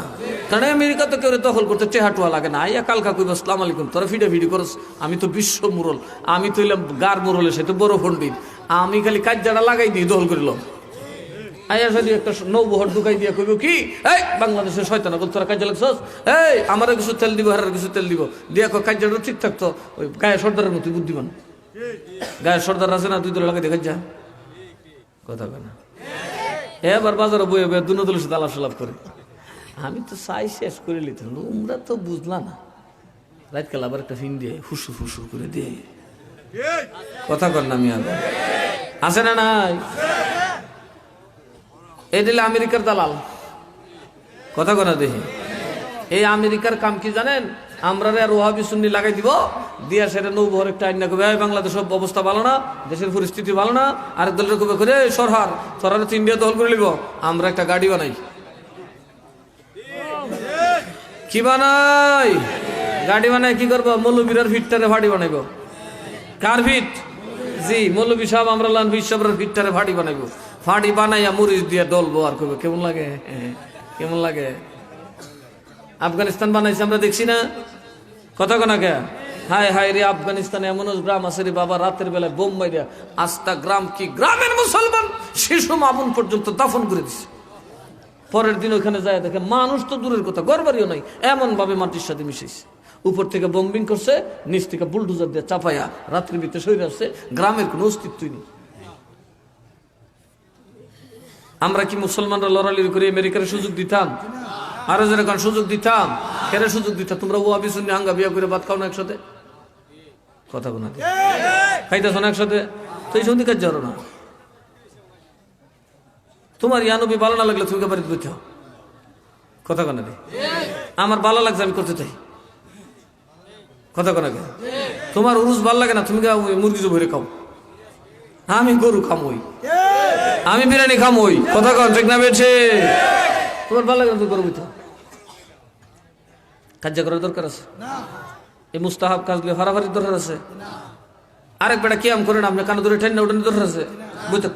কারণ আমেরিকা তো কেউ দখল করতে চেহাটুয়া লাগে না আইয়া কালকা কইব আসসালামু আলাইকুম তোরা ফিডা ফিডি করস আমি তো বিশ্ব মুরল আমি তো এলাম গার মুরলে সে তো বড় পণ্ডিত আমি খালি কাজ্জাটা লাগাই দিই দখল করিলাম আইয়া যদি একটা নৌবহর ঢুকাই দিয়া কইব কি এই বাংলাদেশের শয়তানা বল তোরা কাজে লাগছস এই আমারও কিছু তেল দিব হারার কিছু তেল দিব দিয়া কাজ্জাটা ঠিক থাকতো ওই গায়ে সর্দারের মতো বুদ্ধিমান গায়ে সর্দার আছে না তুই তো লাগাই দেখা যা কথা কয় না এবার বাজারে বইয়ে বইয়ে দুনো দলের সাথে আলাপ সালাপ করে আমি তো চাই শেষ করে লিতাম তোমরা তো বুঝলা না রাতকাল আবার একটা ফিন দিয়ে ফুসু ফুসু করে দিয়ে কথা কর না আমি আবার আছে না নাই এই দিলে আমেরিকার দালাল কথা কর না দেখি এই আমেরিকার কাম কি জানেন আমরা আর ওহাবি সুন্নি লাগাই দিব দিয়া সেটা নৌবহর একটা আইন না কবে বাংলাদেশের অবস্থা ভালো না দেশের পরিস্থিতি ভালো না আরেক দলের কবে করে সরহার সরহার তো ইন্ডিয়া দখল করে নিব আমরা একটা গাড়ি বানাই কি বানাই গাড়ি বানাই কি করবো মৌলবীর ফিটটারে ভাড়ি বানাইব কার ফিট জি মৌলবী সাহেব আমরা লান বিশ্বরের ফিটটারে ভাড়ি বানাইব ফাড়ি বানাইয়া মরিচ দিয়ে ডলবো আর করবো কেমন লাগে কেমন লাগে আফগানিস্তান বানাইছে আমরা দেখছি না কথা কোনা কে হায় হায় রে আফগানিস্তানে এমন গ্রাম আছে রে বাবা রাতের বেলায় বোম মাইরা আস্তা গ্রাম কি গ্রামের মুসলমান শিশু মামুন পর্যন্ত দাফন করে দিছে পরের দিন ওখানে যায় দেখে মানুষ তো দূরের কথা ঘরবাড়িও নাই এমন ভাবে মাটির সাথে মিশেছে উপর থেকে বোম্বিং করছে নিচ থেকে বুলডোজার দিয়ে চাপাইয়া রাত্রির ভিতরে সরে আসছে গ্রামের কোনো অস্তিত্বই নেই আমরা কি মুসলমানরা লড়ালি করে আমেরিকার সুযোগ দিতাম আরো যেরকম সুযোগ দিতাম কেরে সুযোগ দিতাম তোমরা ওয়াবি সুন্নি হাঙ্গা বিয়া করে ভাত খাও না একসাথে কথা কোনা খাইতেছ না একসাথে তো এই সন্ধি কাজ জানো না তোমার ইয়ানবি ভালো না লাগলে তুমি বাড়িতে বইতে হও কথা কোনা আমার ভালো লাগছে আমি করতে চাই কথা কোনা তোমার উরুস ভালো লাগে না তুমি মুরগি ভরে খাও আমি গরু খামই আমি বিরিয়ানি খামই কথা কন ঠিক না বেছে তোমার ভালো লাগে না তুমি গরু বইতে কাজ করার দরকার আছে এই মুস্তাহাব কাজগুলো ফারাফারির দরকার আছে আরেক বেটা কিয়াম করে না আপনি কানে ধরে ঠেন্না উঠানোর দরকার আছে বইতে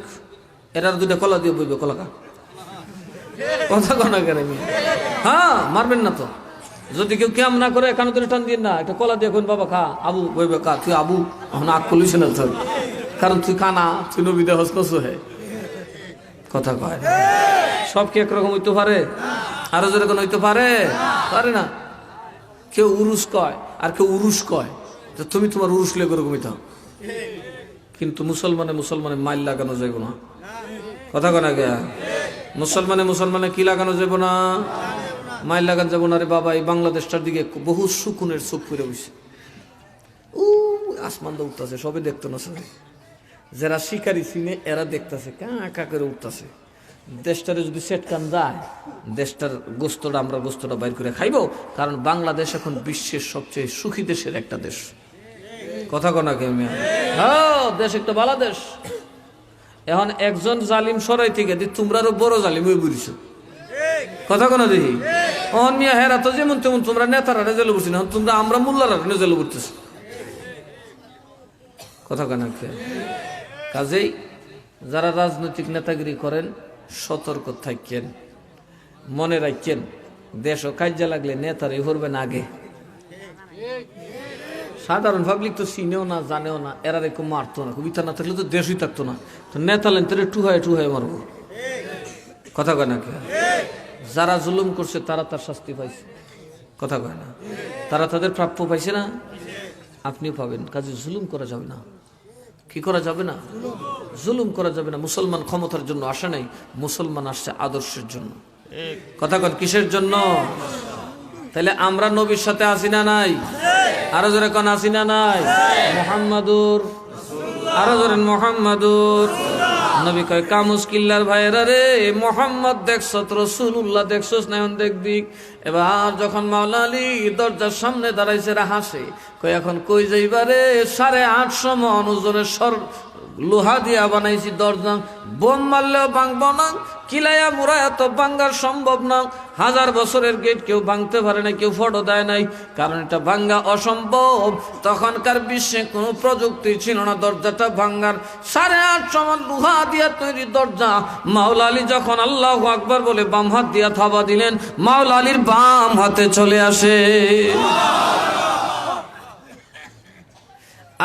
এটার দুইটা কলা দিয়ে বইবে কলাকা কথা কনা করে হ্যাঁ মারবেন না তো যদি কেউ ক্যাম না করে কানে ধরে টান দিয়ে না একটা কলা দিয়ে কোন বাবা খা আবু বইবে কা তুই আবু এখন আগ খুলিস না তোর কারণ তুই কানা তুই নবীদে হসকস হে কথা কয় সব কি একরকম হইতে পারে আরো যেরকম হইতে পারে পারে না কেউ উরুস কয় আর কেউ উরুস কয় যে তুমি তোমার উরুস লেগে ওরকম হইতে কিন্তু মুসলমানে মাইল লাগানো যাইব না কথা কনা গে মুসলমানে কি লাগানো যাইব না মাইল লাগানো যাবো না রে বাবা এই বাংলাদেশটার দিকে বহু সুকুনের চোখ ফিরে বসে ও আসমান দা উঠতেছে সবে দেখতো না সবাই যারা শিকারি চিনে এরা দেখতেছে কা করে উঠতেছে দেশটারে যদি সেট কান যায় দেশটার গোস্তটা আমরা গোস্তটা বাইর করে খাইব কারণ বাংলাদেশ এখন বিশ্বের সবচেয়ে সুখী দেশের একটা দেশ কথা কনা কে হ্যাঁ দেশ একটা ভালো দেশ এখন একজন জালিম সরাই থেকে তোমরারও বড় জালিম হয়ে বুঝিস কথা কোনা দেখি অন মিয়া হেরা তো যেমন তেমন তোমরা নেতারা জেলে বসি না তোমরা আমরা মোল্লারা জেলে বসতেছি কথা কোনা কাজেই যারা রাজনৈতিক নেতাগিরি করেন সতর্ক থাকেন মনে রাখেন দেশও কাজে লাগলে নেতারাই করবেন আগে। সাধারণ পাবলিক তো চিনেও না, জানেও না, এরা কেউ মারতো না, কবিতা না থাকলে তো দেশই থাকতো না। তো নেতা লেন তোরে টুহায় মারবো, কথা কয় না কে? যারা জুলুম করছে তারা তার শাস্তি পাইছে, কথা কয় না? তারা তাদের প্রাপ্য পাইছে না, আপনিও পাবেন। কাজে জুলুম করা যাবে না। কি করা যাবে না? জুলুম করা যাবে না। মুসলমান ক্ষমতার জন্য আসে নাই, মুসলমান আসছে আদর্শের জন্য। কথা কন, কিসের জন্য? তাহলে আমরা নবীর সাথে আসি না নাই? আরো জোরে কোন আসি না নাই? মুহাম্মাদুর, আরো জোরে মুহাম্মাদুর। নবী কয় কা মুশকিল্লার ভাইরা রে, মুহাম্মদ দেখছত, রাসূলুল্লাহ দেখছস না? এখন দেখবি। এবার যখন মাওলা আলী দরজার সামনে দাঁড়াইছে, হাসে, কই এখন কই যাইবারে? 850 মণ ওজনের লোহা দিয়া বানাইছি দরজা, বোম মারলেও ভাঙব না, কিলাইয়া মুরায়া তো ভাঙ্গার সম্ভব না। 1000 বছরের গেট কেউ ভাঙতে পারে না, কেউ ফটো দেয় নাই, কারণ এটা ভাঙ্গা অসম্ভব। তখনকার বিশ্বে কোনো প্রযুক্তি ছিল না দরজাটা ভাঙ্গার। 850 মণ লোহা দিয়া তৈরি দরজা। মাওলা আলী যখন আল্লাহু আকবার বলে বাম হাত দিয়া থাবা দিলেন, মাওলা আলীর বাম হাতে চলে আসে।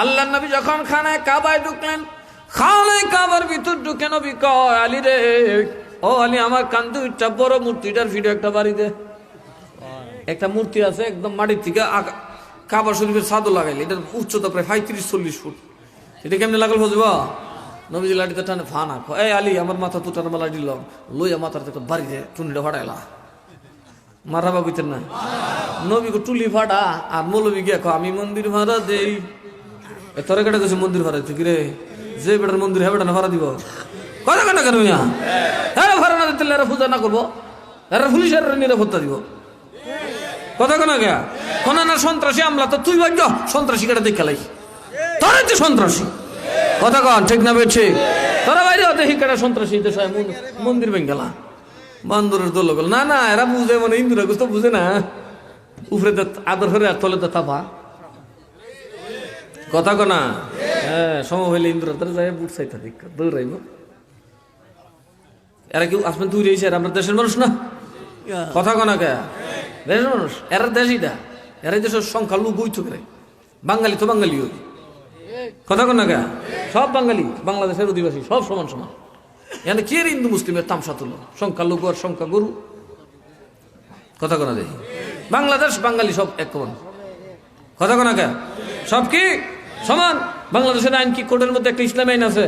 আল্লাহ নবী যখন খানায় কাবায় ঢুকলেন, খানায় কাবার ভিতর ঢুকে নবী কয়, আলী রে, ও আলী, আমার কান্দু একটা বড় মূর্তিটার ভিডিও একটা বাড়ি দে। একটা মূর্তি আছে একদম মাটির থেকে কাবা শরীফের ছাদও লাগাইলে, এটার উচ্চতা প্রায় 35-40 ফুট। এটা কেমনে লাগল বুঝবা? নবীজি লাঠিতে টানে ফানা, এই আলী, আমার মাথা তো টানা লাঠি লইয়া মাথার একটা বাড়ি দে, টুনিটা ফাটাইলা। মারাবা কইতেন না? নবীকে টুলি ফাটা, আর মৌলবী গিয়া আমি মন্দির ভাড়া দেই। তোরা কেটে গেছে মন্দির ভাড়া দিতে, কিরে যে বেটার মন্দির হ্যাঁ বেটা না ভাড়া দিব? কথা কেন কেন হ্যাঁ ভাড়া না দিতে এরা পূজা না করবো, এরা পুলিশের নিরাপত্তা দিব। কথা কেন গা কোন না সন্ত্রাসী আমলা, তো তুই ভাগ্য সন্ত্রাসী কেটে দেখে লাই, তোরা তো সন্ত্রাসী। কথা কন ঠিক না? বেছে তোরা বাইরে দেখি কেটে সন্ত্রাসী মন্দির ভেঙ্গেলা বান্দরের দল গেল। না না, এরা বুঝে, মানে হিন্দুরা তো বুঝে না, উপরে আদর করে আর তলে তো থাপা। কথা কনা? হ্যাঁ, সময় হইলে ইন্দুরা তারা যায় বুট চাইতে দৌড়াইব। এরা কেউ আসবেন তুই রয়েছে, আমরা দেশের মানুষ না? কথা কনা কে? দেশের মানুষ, এরা দেশইটা, এরা দেশের সংখ্যা লোক বই থাকে। বাঙালি তো বাঙালি ওই, কথা কনা কে? সব বাঙালি, বাংলাদেশের অধিবাসী সব সমান সমান। এখানে কে হিন্দু মুসলিমের তামসা তুলো? সংখ্যা লোক আর সংখ্যা গরু। কথা কনা দেখি, বাংলাদেশ বাঙালি সব এক সমান। কথা কনা কে? সব কি সমান? বাংলাদেশের আইন কি কোর্টের মধ্যে একটা ইসলাম আইন আছে?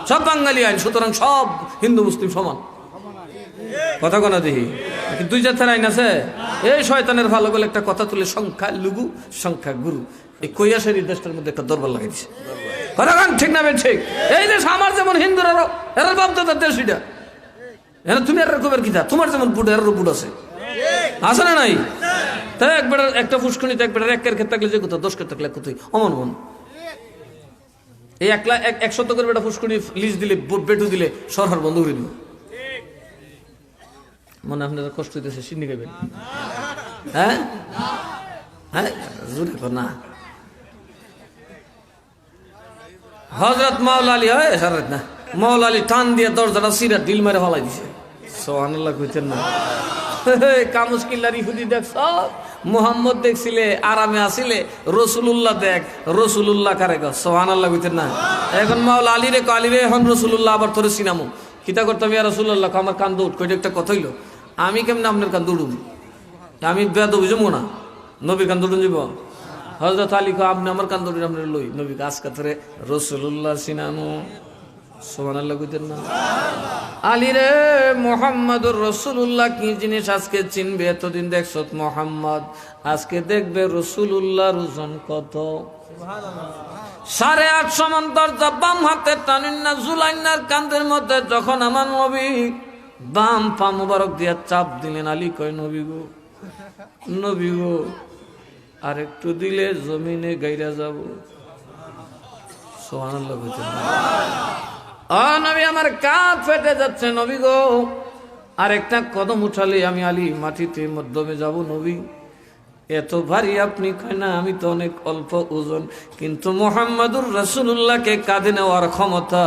সব বাঙালি আইন, সুতরাং সব হিন্দু মুসলিম সমান। কথা কনা দেখি, 2 জাতের আইন আছে। এই শয়তানের ভালো বলে একটা কথা তুলে সংখ্যা লুগু সংখ্যা গুরু, এই কৈয়াসের দেশটার মধ্যে একটা দরবার লাগাইছে। কথা কন ঠিক না? ঠিক। এই দেশ আমার যেমন হিন্দুরা, এরা বাপদাদার দেশ, এটা এরা তুমি আর রকমের কিতা, তোমার যেমন বুট এরারও বুট আছে, আছে না নাই? তাই একবার একটা ফুসকুনিতে একবার একের ক্ষেত্রে থাকলে যে কোথাও 10 ক্ষেত্রে থাকলে কোথায় অমন মন। এই 100 করে বেটা ফুসকুনি লিজ দিলে, বেটু দিলে সরকার বন্ধ করে দিব। মনে আপনারা কষ্ট হইতেছে, সিন্নি খাইবেন? হ্যাঁ হ্যাঁ, জোরে না। হযরত মাওলা আলী, হয় সারাত না, মাওলা আলী টান দিয়ে দরজাটা সিরা ডিল মেরে ফলাই দিছে। সুবহানাল্লাহ কইতেন না? কামুশকিল্লার ইহুদি দেখছ, মুহাম্মদ দেখছিলে আরামে আসিলে, রসুলুল্লাহ দেখ, রসুলুল্লাহ কারে গো? সুবহানাল্লাহ কইতেন না? এখন মাওলা আলী রে আলী রে, এখন রসুলুল্লাহ আবার তোরে সিনামু কিতা করতাম? ইয়া রাসূলুল্লাহ, আমার কান দৌড় কইটা একটা কথা হইলো, আমি কেমনে আপনার কান দৌড়ুম? আমি বেয়াদব বুঝবো না, নবীর কান দৌড়ুন যাব? হযরত আলী কো আপনি আমার কান দৌড়ি আপনার লই, নবী কাজ কাতরে রসুলুল্লাহ সিনামু। সুবহানাল্লাহ কইতেন না? আলী রে, মুহাম্মাদুর রাসূলুল্লাহ কি জিনিস আজকে চিনবে? এতদিন দেখছত মুহাম্মদ, আজকে দেখবে রাসূলুল্লাহর ওজন কত। 850 মণ দরজা বাম হাতে টানেন না, জুলাইনার কাঁধের মধ্যে যখন আমার নবী বাম পা মুবারক দিয়া চাপ দিলেন, আলী কয় নবী গো, নবী গো, আর একটু দিলে জমিনে গাইরা যাব। সুবহানাল্লাহ কইতেন না? নবী আমার কাঁধ ফেটে যাচ্ছে, নবী গো, আর একটা কদম উঠালে আমি আলী মাটিতে মধ্যমে যাব। নবী এত ভারী আপনি, কয় না আমি তো অনেক অল্প ওজন, কিন্তু মুহাম্মাদুর রাসূলুল্লাহকে কাঁধে নেওয়ার ক্ষমতা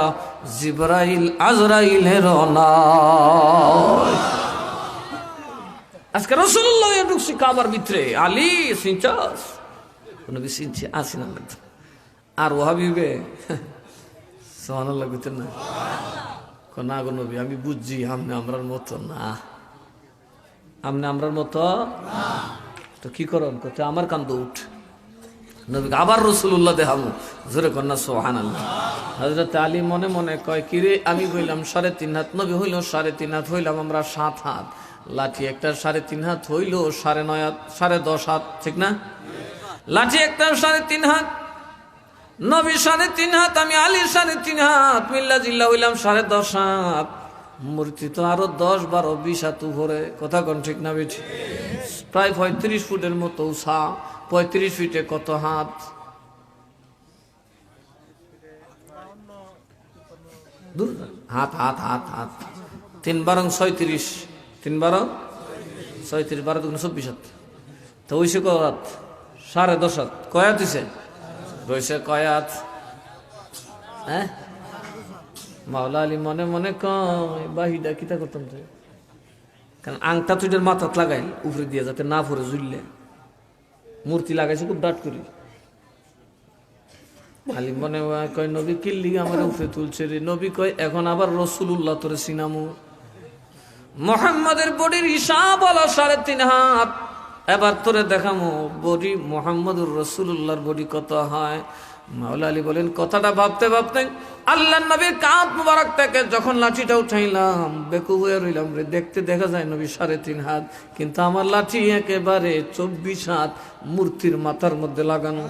জিবরাইল আজরাইলের না। আজকে রাসূলুল্লাহ ঢুকছি কাবার ভিতরে, আলী সিনচাস নবী সিনছে আসি না, আর ওয়াহাবিবে সুবহানাল্লাহ কইতেন না, না গো নবী আমি বুঝছি আমনে আমরার মতো না, আমনে আমরার মতো তো কি করন করতে আমার কান্দ উঠ। নবী আবার রাসূলুল্লাহ দেখামু, জোরে কন্যা সুবহানাল্লাহ। হযরত আলী মনে মনে কয় কিরে আমি হইলাম 3.5 হাত, নবী হইল 3.5 হাত, হইলাম আমরা 7 হাত, লাঠি একটা 3.5 হাত হইল 9.5 হাত, 10.5 হাত, ঠিক না? লাঠি একটা 3.5 হাত, নবী 3.5 হাত, আমি আলী 3.5 হাত, মিল্লা জিল্লা হইলাম 10.5 হাত, মূর্তি তো আরো 10, 12, 20 হাত উপরে, কথা কোন ঠিক না বেঠি? প্রায় 35 ফুটের মতো উঁচা, 35 ফিটে কত হাত? হাত হাত হাত হাত 3 বারং 36, 3 বারং 36, 12 দুগুণ 24 হাত, তো ওইসে কয় হাত? 10.5 হাত। কয় হাত হইছে? রয়েছে কয় হাত? হ্যাঁ, মাওলা আলী মনে মনে কয় বাহিদা কিতা করতাম তো, কারণ আংটা তুইটার মাথাত লাগাই উপরে দিয়ে যাতে না পড়ে ঝুললে, মূর্তি লাগাইছে খুব ডাট করি। আলী মনে কয় নবী কিল্লি আমার উপরে তুলছে রে, নবী কয় এখন আবার রাসূলুল্লাহ তোরে সিনামু, মুহাম্মাদের বডির হিসাব হলো 3.5 হাত, এবার তোরে দেখামু বডি মুহাম্মদুর রাসূলুল্লাহর বডি কত হয়। মাওলা আলী বলেন কথাটা ভাবতে ভাবতে আল্লাহর নবীর কাঁধ মুবারক থেকে যখন লাঠিটা উঠাইলাম বেকুব হয়ে রইলাম রে, দেখতে দেখা যায় নবী 3.5 হাত, কিন্তু আমার লাঠি একেবারে 24 হাত মূর্তির মাথার মধ্যে লাগানো।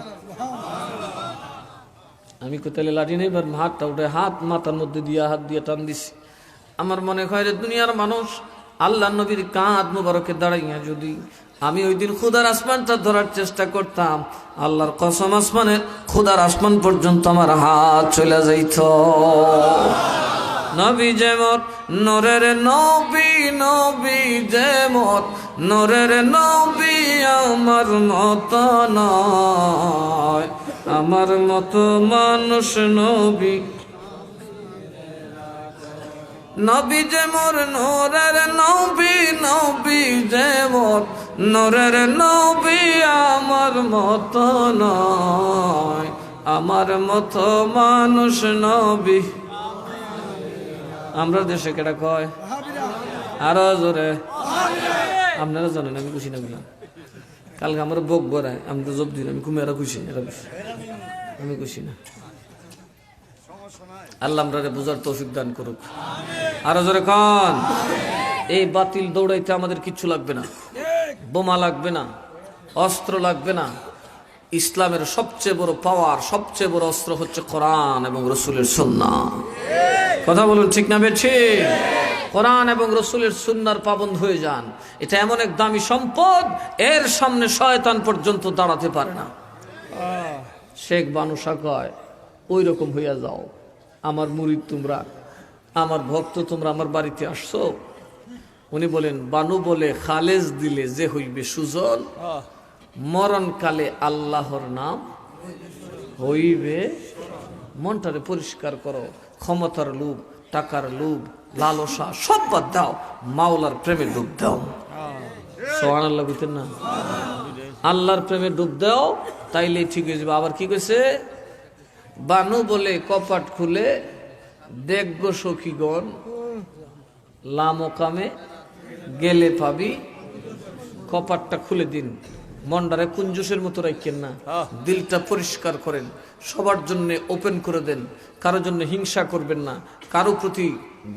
আমি কোথায় লাঠি নেই, এবার হাতটা উঠে হাত মাথার মধ্যে দিয়া হাত দিয়ে টান দিছি। আমার মনে হয় রে দুনিয়ার মানুষ আল্লাহর নবীর কাঁধ মুবারকে দাঁড়াইয়া যদি আমি ওই দিন খুদার আসমানটা ধরার চেষ্টা করতাম, আল্লাহর কসম আসমানের খুদার আসমান পর্যন্ত আমার হাত চলে যাইত। নবী যেমন নূরের নবী, নবী যেমন নূরের নবী, আমার মতো নয়, আমার মতো মানুষ নবী, নবী যেমন নূরের নবী, নবী যেমন নূরের নবী, আমার মতো নয়, আমার মতো মানুষ নবী। আমরা দেশে কেটা কয় আরো জোরে, আপনারা জানেন আমি খুশি না বললাম, কালকে আমার বক বরায় আমি তো জব দিন, আমি কুমেরা খুশি, এরা খুশি, আমি খুশি না। আল্লাহ আমরা বুঝার তৌফিক দান করুক, আরো জোরে কন। এই বাতিল দৌড়াইতে আমাদের কিচ্ছু লাগবে না, বোমা লাগবে না, অস্ত্র লাগবে না। ইসলামের সবচেয়ে বড় পাওয়ার, সবচেয়ে বড় অস্ত্র হচ্ছে কোরআন এবং রাসূলের সুন্নাহ। কথা বলুন ঠিক না বেঠি? কোরআন এবং রাসূলের সুন্নাহর পাবন্ধ হয়ে যান, এটা এমন এক দামি সম্পদ, এর সামনে শয়তান পর্যন্ত দাঁড়াতে পারে না। শেখ বানুশা কয় ওই রকম হইয়া যাও, আমার মুরিদ তোমরা, আমার ভক্ত তোমরা আমার বাড়িতে আসছো। উনি বলেন বানু বলে খালেজ দিলে যে হইবে সুজন, মরণকালে আল্লাহর নাম হইবে। মনটারে পরিষ্কার করো, ক্ষমতার লোভ, টাকার লোভ, লালসা সব বাদ দাও, মাওলার প্রেমে ডুব দাও। সুবহানাল্লাহ বুঝতেন না? আল্লাহর প্রেমে ডুব দাও, তাইলে ঠিক হয়ে যাবে। আবার কি কইছে? বানু বলে কপাট খুলে দেখগো সখীগণ, লামকামে গেলে পাবি। কপাটটা খুলে দিন, মনটারে কুঞ্জুসের মতো রাখেন না, দিলটা পরিষ্কার করেন, সবার জন্য ওপেন করে দেন, কারোর জন্য হিংসা করবেন না, কারো প্রতি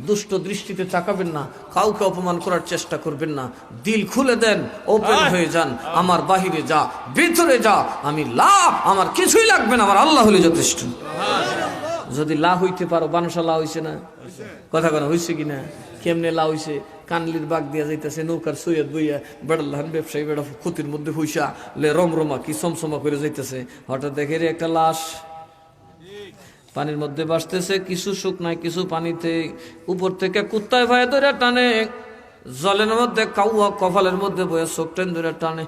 দুষ্ট দৃষ্টিতে তাকাবেন না, কাউকে অপমান করার চেষ্টা করবেন না, দিল খুলে দেন, ওপেন হয়ে যান। আমার বাহিরে যা, ভিতরে যা, আমি লা, আমার কিছুই লাগবে না, আমার আল্লাহ হলে যথেষ্ট। যদি লা হইতে পারো, বানসা লা হইছে না? কথা কথা হইছে কিনা? কেমনে লা হইছে? কানলির বাগ দিয়া যাইতেছে, নৌকার সৈয়দ বইয়া বেড়াল্লাহান ব্যবসায়ী বেড়া ক্ষতির মধ্যে হইসা লে রমরমা কি সমসমা করে যাইতেছে, হঠাৎ দেখে রে একটা লাশ পানির মধ্যে ভাসতেছে, কিছু শুকনায় কিছু পানিতে, উপর থেকে কুত্তায় ভয়ে ধরে টানে, জলের মধ্যে কাউয়া কপালের মধ্যে বয়ে চোখ টেন ধরে টানে।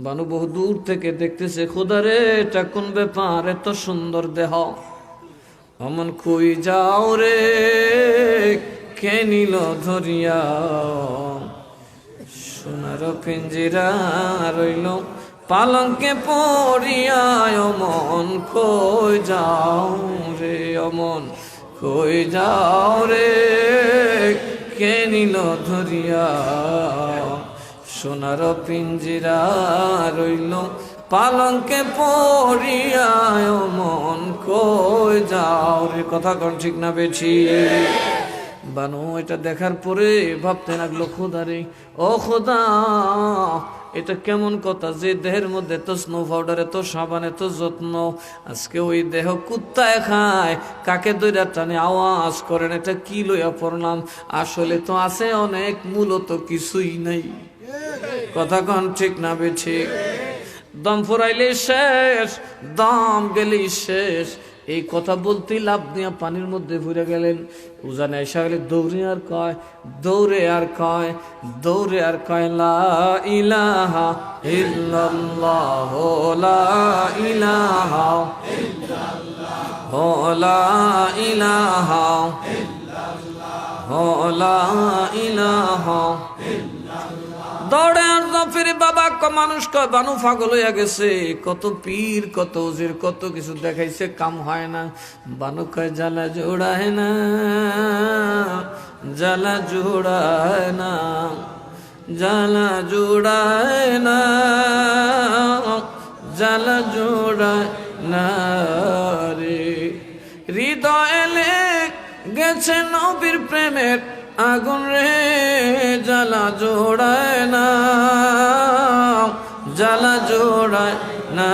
বানু বহু দূর থেকে দেখতেছে, খোদারে এটা কোন ব্যাপার, এত সুন্দর দেহ, অমন কই যাও রে, কে নিল ধরিয়া, সোনার পিঞ্জিরা রইল পালঙ্কে পড়িয়া অমন কই যাও রে অমন কই যাও রে কে নিল ধরিয়া সোনার পিঞ্জিরা রইল পালঙ্কে পড়িয়া অমন কই যাও রে কথা কোন ঠিক না বেছি বানু এটা দেখার পরে ভাবতে লাগলো খোদা রে ও খোদা এটা কেমন কথা যে দেহের মধ্যে তো স্নো পাউডারে তো সাবানে তো যত্ন আজকে ওই দেহ কুত্তায় খায় কাকে দইরা টানে আওয়াজ করেন এটা কি লইয়া পড়লাম আসলে তো আছে অনেক মূলত কিছুই নাই কথা কন ঠিক না বেছি দম ফুরাইলে শেষ দম গেলেই শেষ এই কথা বলতেই লাভ দিয়া পানির মধ্যে ভরে গেলেন উজানে এসে গেলে দৌড়ে আর কয় দৌড়ে আর কয় দৌড়ে আর কয় লা ইলাহা ইল্লাল্লাহ লা ইলাহা ইল্লাল্লাহ লা ইলাহা ইল্লাল্লাহ লা ইলাহা দৌড়ে আর ফিরে বাবা মানুষ কয় বানু পাগল হইয়া গেছে কত পীর কত উজির কত কিছু দেখাইছে কাম হয় না বানু কয় জ্বালা জোড়ায় না জ্বালা জোড়ায় না জ্বালা জোড়ায় না জ্বালা জোড়ায় না রে হৃদয়ে গেছে নবীর প্রেমের আগুন রে জ্বালা জোড়ায় না জ্বালা জোড়ায় না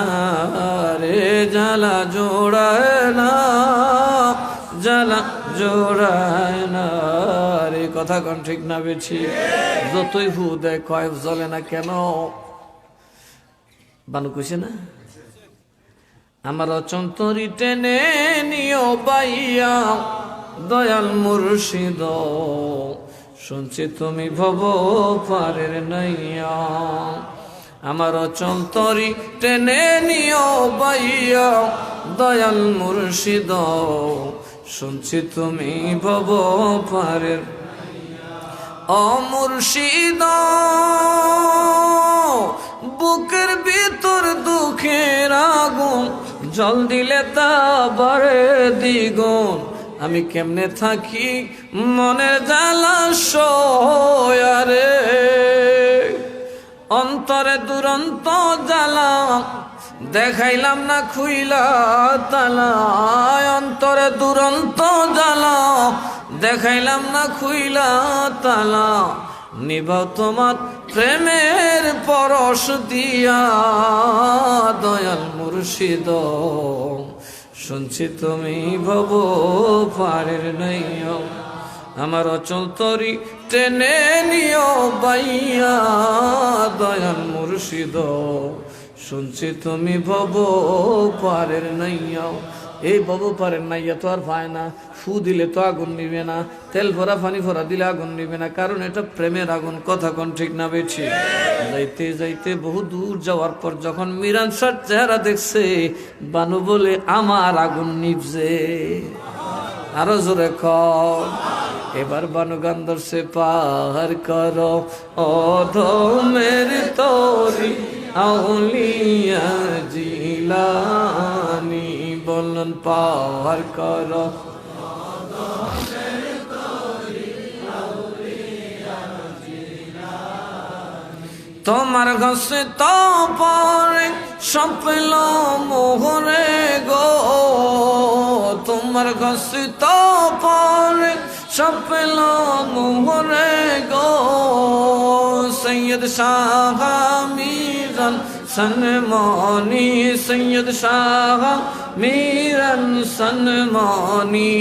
রে জ্বালা জোড়ায় না জ্বালা জোড়ায় না রে কথা কোন ঠিক না বেছি যতই ফু দেয় কয় জ্বলে না কেন বানু কইছে না আমার অচন্তরি টেনে নিও বাইয়া দয়াল মুর্শিদ শুনছি তুমি ভব পারের নাইয়া আমার অচন্তরি টেনে নিও বাইয়া দয়াল মুর্শিদ শুনছি তুমি ভব পারের ও মুর্শিদ বুকের ভিতর দুঃখের আগুন জল দিলে তা বাড়ে দ্বিগুণ আমি কেমনে থাকি মনের জ্বালা সয়ারে অন্তরে দুরন্ত জ্বালা দেখাইলাম না খুইলা তালা অন্তরে দুরন্ত জ্বালা দেখাইলাম না খুইলা তালা নিভাও তোমার প্রেমের পরশ দিয়া দয়াল মুর্শিদ শুনছি তুমি ভব পারের নাইয়া আমার অচল তরি টেনে নিও বাইয়া দয়াল মুর্শিদ শুনছি তুমি ভব পারের নাইয়া এই ভব পারের নাইয়া তো আর পায় না ফু দিলে তো আগুন নিবে না তেল ভরা পানি ভরা দিলে আগুন নিবে না কারণ এটা প্রেমের আগুন কথা কোন ঠিক না বেছি যাইতে যাইতে বহু দূর যাওয়ার পর যখন মিরান শাহ চেহারা দেখছে বানু বলে আমার আগুন নিভছে আরো জোরে কর এবার বানু গান ধরছে পার করো অধমের তরি আউলিয়া জিলানি বলন পার করো তোমার ঘষে তো পরে স্বপ্ন মোহরে গো তোমার ঘষে তো পরে স্বপ্ন মোহরে গো সৈয়দ শাহ মিরান সনমানি সৈয়দ শাহ মিরান সনমানি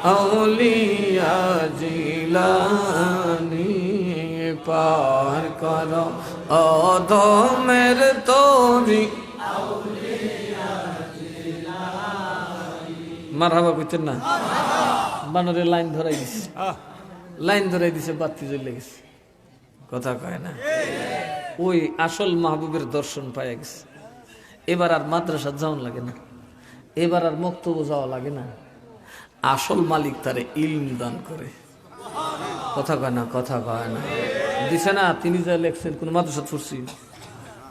আউলিয়া জিলানি পার করো অধমের তরি মারহাবা কইতেন না বানরে লাইন ধরাই দিছে লাইন ধরাই দিছে বাতি জ্বলে গেছে কথা কয় না ওই আসল মাহবুবের দর্শন পাওয়া গেছে এবার আর মাদ্রাসা যাওয়া লাগে না এবার আর মক্তব্য যাওয়া লাগে না আসল মালিক তারে ইলম দান করে কথা কয় না দিছে না, তিনি যা লেখছেন কোন মাদ্রাসা পড়ছি,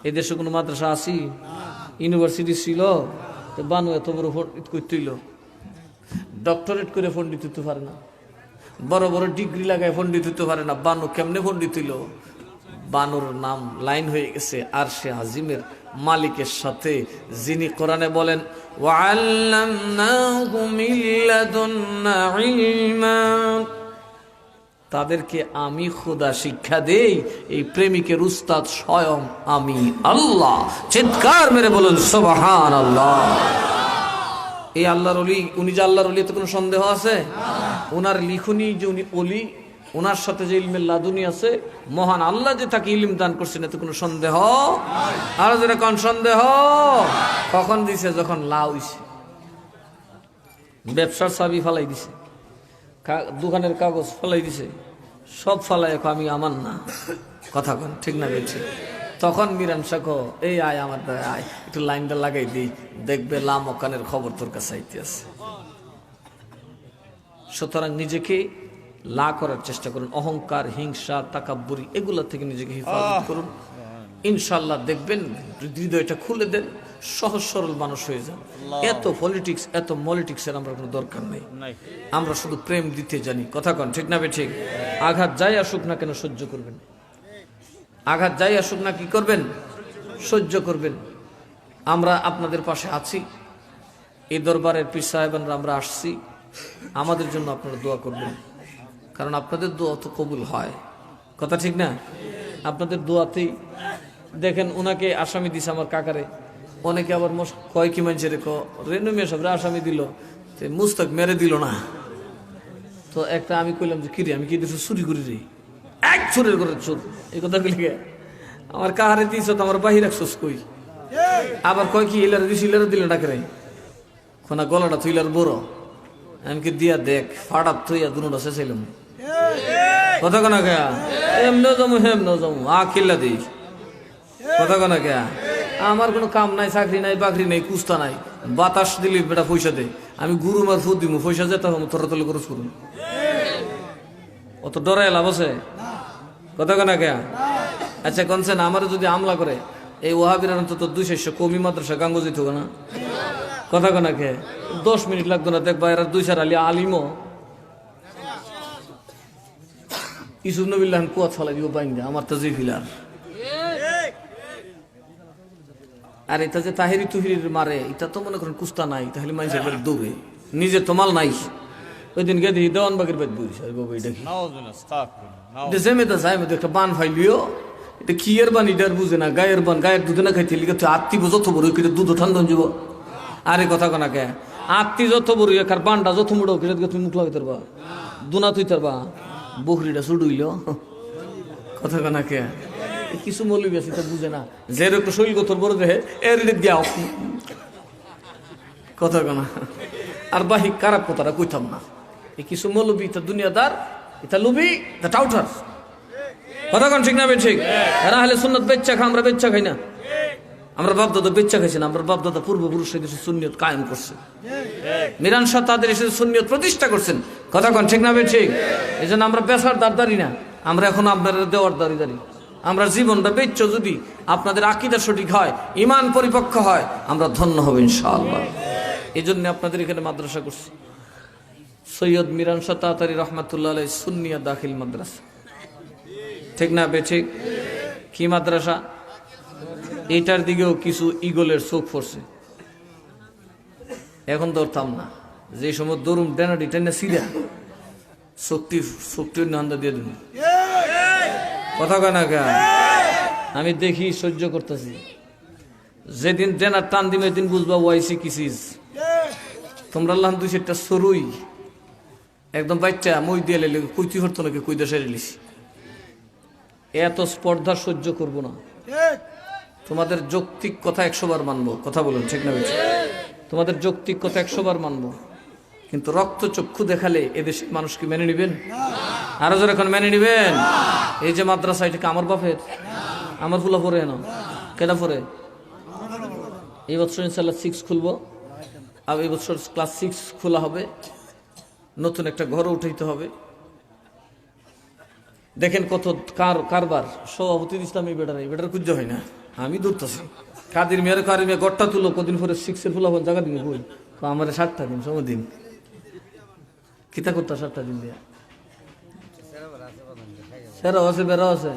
এই দেশে কোনো মাদ্রাসা আসি, ইউনিভার্সিটি ছিল, তো বানু এত বড় করতেইল, ডক্টরেট করে পণ্ডিত হতে পারে না, বড় বড় ডিগ্রি লাগায় পণ্ডিত হতে পারে না, বানু কেমনে পণ্ডিত হইল? বানুর নাম লাইন হয়ে গেছে আরশে আজিমের মালিকের সাথে, যিনি কোরআনে বলেন ওয়াল্লামনাহু মিন লাদুন্না ইলমা, তাদেরকে আমি খোদা শিক্ষা দেই। এই প্রেমিকের উস্তাদ স্বয়ং আমি আল্লাহ। চিৎকার মেরে বলুন সুবহানাল্লাহ। এই আল্লাহর ওলি, উনি যে আল্লাহর ওলি, এতে কোনো সন্দেহ আছে? ওনার লিখনি যে উনি ওলি, ওনার সাথে যে ইলমের লাদুনি আছে, মহান আল্লাহ যে তাকে ইলম দান করছেন, এতে কোনো সন্দেহ? আর যেটা কোন সন্দেহ? কখন দিছে? যখন লাউ হইছে, ব্যবসার চাবি ফালাই দিছে, দোকানের কাগজ ফালাই দিছে, সব ফালাই আমি আমার না, কথা কন ঠিক না বলছি? তখন মিরান শাহ এই আয় আমার দ্বারা আয়, একটু লাইনটা লাগাই দিই, দেখবে লাম ওকানের খবর তোর কাছে আইতে আছে। সুতরাং নিজেকে লা করার চেষ্টা করুন, অহংকার, হিংসা, তাকাব্বুরি এগুলো থেকে নিজেকে হেফাজত করুন। ইনশাল্লাহ দেখবেন হৃদয়টা খুলে দেন, সহজ সরল মানুষ হয়ে যান। এত পলিটিক্স, এত মলিটিক্সের আমরা কোনো দরকার নেই। আমরা শুধু প্রেম দিতে জানি, কথা কন ঠিক না ঠিক? আঘাত যাই আসুক না কেন সহ্য করবেন, আঘাত যাই আসুক না কি করবেন? সহ্য করবেন। আমরা আপনাদের পাশে আছি, এই দরবারের পীর সাহেবানরা আমরা আসছি, আমাদের জন্য আপনারা দোয়া করবেন, কারণ আপনাদের দোয়া তো কবুল হয়, কথা ঠিক না? আপনাদের দোয়াতেই দেখেন ওনাকে আসামি দিছে আমার কাকারে, অনেকে আবার কয় কি মানছে রে রেনু মিয়া সাহেবরা আসামি দিল, মুস্তাক মেরে দিল না। তো একটা আমি কইলাম যে কিরে আমি কি দিচ্ছ চুরি করি রে, এক চোরের করে চোর, এই কথা কইলে আমার কাহারে দিয়েছ তো আমার বাহির রাখছস কই? আবার কয় কি ইলারে দিস, ইলারে দিল না করে খোনা গলাটা থইলার বড়, আমি কি দিয়া দেখ ফাটাত থইয়া দুটা শেষাইলাম, কথা কনা কে এমন জমু হেমন জমু আ কিল্লা দিই, কথা কনা কে? আমার কোনো কাম নাই, চাকরি নাই, বাকরি নাই, কুস্তা নাই, বাতাস দিলি বেটা পয়সা দে, আমি গুরু মার ফুট দিমু, পয়সা যেতে হবে তোরা তলে খরচ করুন, অত ডরাই লাভ আছে, কথা কনা কে? আচ্ছা কনসেন আমার যদি আমলা করে, এই ওয়াহাবির অন্তত 200 কমি মাদ্রাসা গাঙ্গ যেত না, কথা কনা কে? 10 মিনিট লাগতো না, দেখবা এরা 2-4 আলী আলিমও ইসুফ নবিল্লাহন কুয়াত ফলাই দিব বাইন্দা, আমার তো যে ফিলার। আর এটা যে তাহিরি তুহিরির মারে, এটা তো মনে করেন কুস্তা নাই, তাহলে মানুষের বাড়ি দৌড়ে, নিজে তো মাল নাই। ওই দিন গেদি দেওয়ানবাগের বাড়ি বইছে, এটা কি জেমেদা যায় একটা বান ফাইলিও, এটা কি এর বান, এটার বুঝে না, গায়ের বান, গায়ের দুধে না খাইতে লিখে আত্মি যত বড় দুধ ঠান্ডা যাব। আরে কথা কনা কে? আত্মি যত বড় একার বানটা যত মুড়ো তুমি মুখ লাগাই তারবা, দুনা তুই তারবা, বকরিটা ছুড়ইল, কথা কনা কে? কিছু মৌলবি আছে বুঝে না, যে একটু শৈল গোথর বড় দেহে এর দিয়াও, কথা কনা। আর বাহি খারাপ কথাটা কইতাম না, এই কিছু মৌলবি এটা দুনিয়াদার, এটা লুবি, এটা টাউটার, কথা কন ঠিক না? ঠিক। এরা হলে সুন্নত বেচ্চা খা, আমরা বেচ্চা খাই না, আমরা বাপদাদা বেচ্চা খাইছি না, আমরা বাপদাদা পূর্বপুরুষ এদেশে সুন্নিয়ত কায়েম করছে, মিরান শাহ তাদের এসে সুন্নিয়ত প্রতিষ্ঠা করছেন, কথা কন ঠিক না? ঠিক। এই জন্য আমরা বেসার দাঁড়ি না, আমরা এখন আপনারা দেওয়ার দাঁড়ি। আমরা জীবনটা বেচ্চ যদি আপনাদের আকীদা সঠিক হয়, ঈমান পরিপক্ক হয়, আমরা ধন্য হব ইনশাআল্লাহ। এই জন্য আপনাদের এখানে মাদ্রাসা করছি, সৈয়দ মিরান শাহ তাতারী রহমাতুল্লাহ আলাইহি সুন্নিয়া দাখিল মাদ্রাসা, ঠিক না? ঠিক। কি মাদ্রাসা? এটার দিকেও কিছু ইগলের চোখ পড়ছে, এখন ধরতাম না, যে সময় দরুম ডেনাডি টেনে সিধা শক্তির নান্দা দিয়ে দিন, কথা কয় না কে? আমি দেখি সহ্য করতেছি, যেদিন ডেনার টান দিন ওই দিন বুঝবা ওয়াইসি কিসিস, তোমরা আল্লাহ 2-4টা সরুই একদম বাচ্চা মই দিয়ে লেলে কুইতি হতো নাকি কুইদা সেরে লিস, এত স্পর্ধা সহ্য করবো না। তোমাদের যৌক্তিক কথা 100 বার মানবো, কথা বলুন ঠিক না? তোমাদের যৌক্তিক কথা 100 বার মানবো, কিন্তু রক্ত চক্ষু দেখালে এদেশের মানুষ কি মেনে নিবেন? আরো যারা এখন মেনে নিবেন? এই যে মাদ্রাসা, এটাকে আমার বাপের, আমার ফুলা পরে না, কেটা পরে? এই বছর ইনশাল্লাহ 6 খুলবো, আর এই বছর ক্লাস 6 খোলা হবে, নতুন একটা ঘর উঠাইতে হবে। দেখেন কত কারবার। সভাপতি ইসলামী বেটা নেই, বেটার কুজ্জ হয় না, আমি দূরতেছি কাদের মেয়ের কারি মেয়ে গড়টা তুলো কদিন পরে সিক্সের ফুলা জায়গা দিন বই আমার 7টা দিন সময় দিন কিতা করতা 7টা দিন দিয়া সেরাও আছে বেড়াও আছে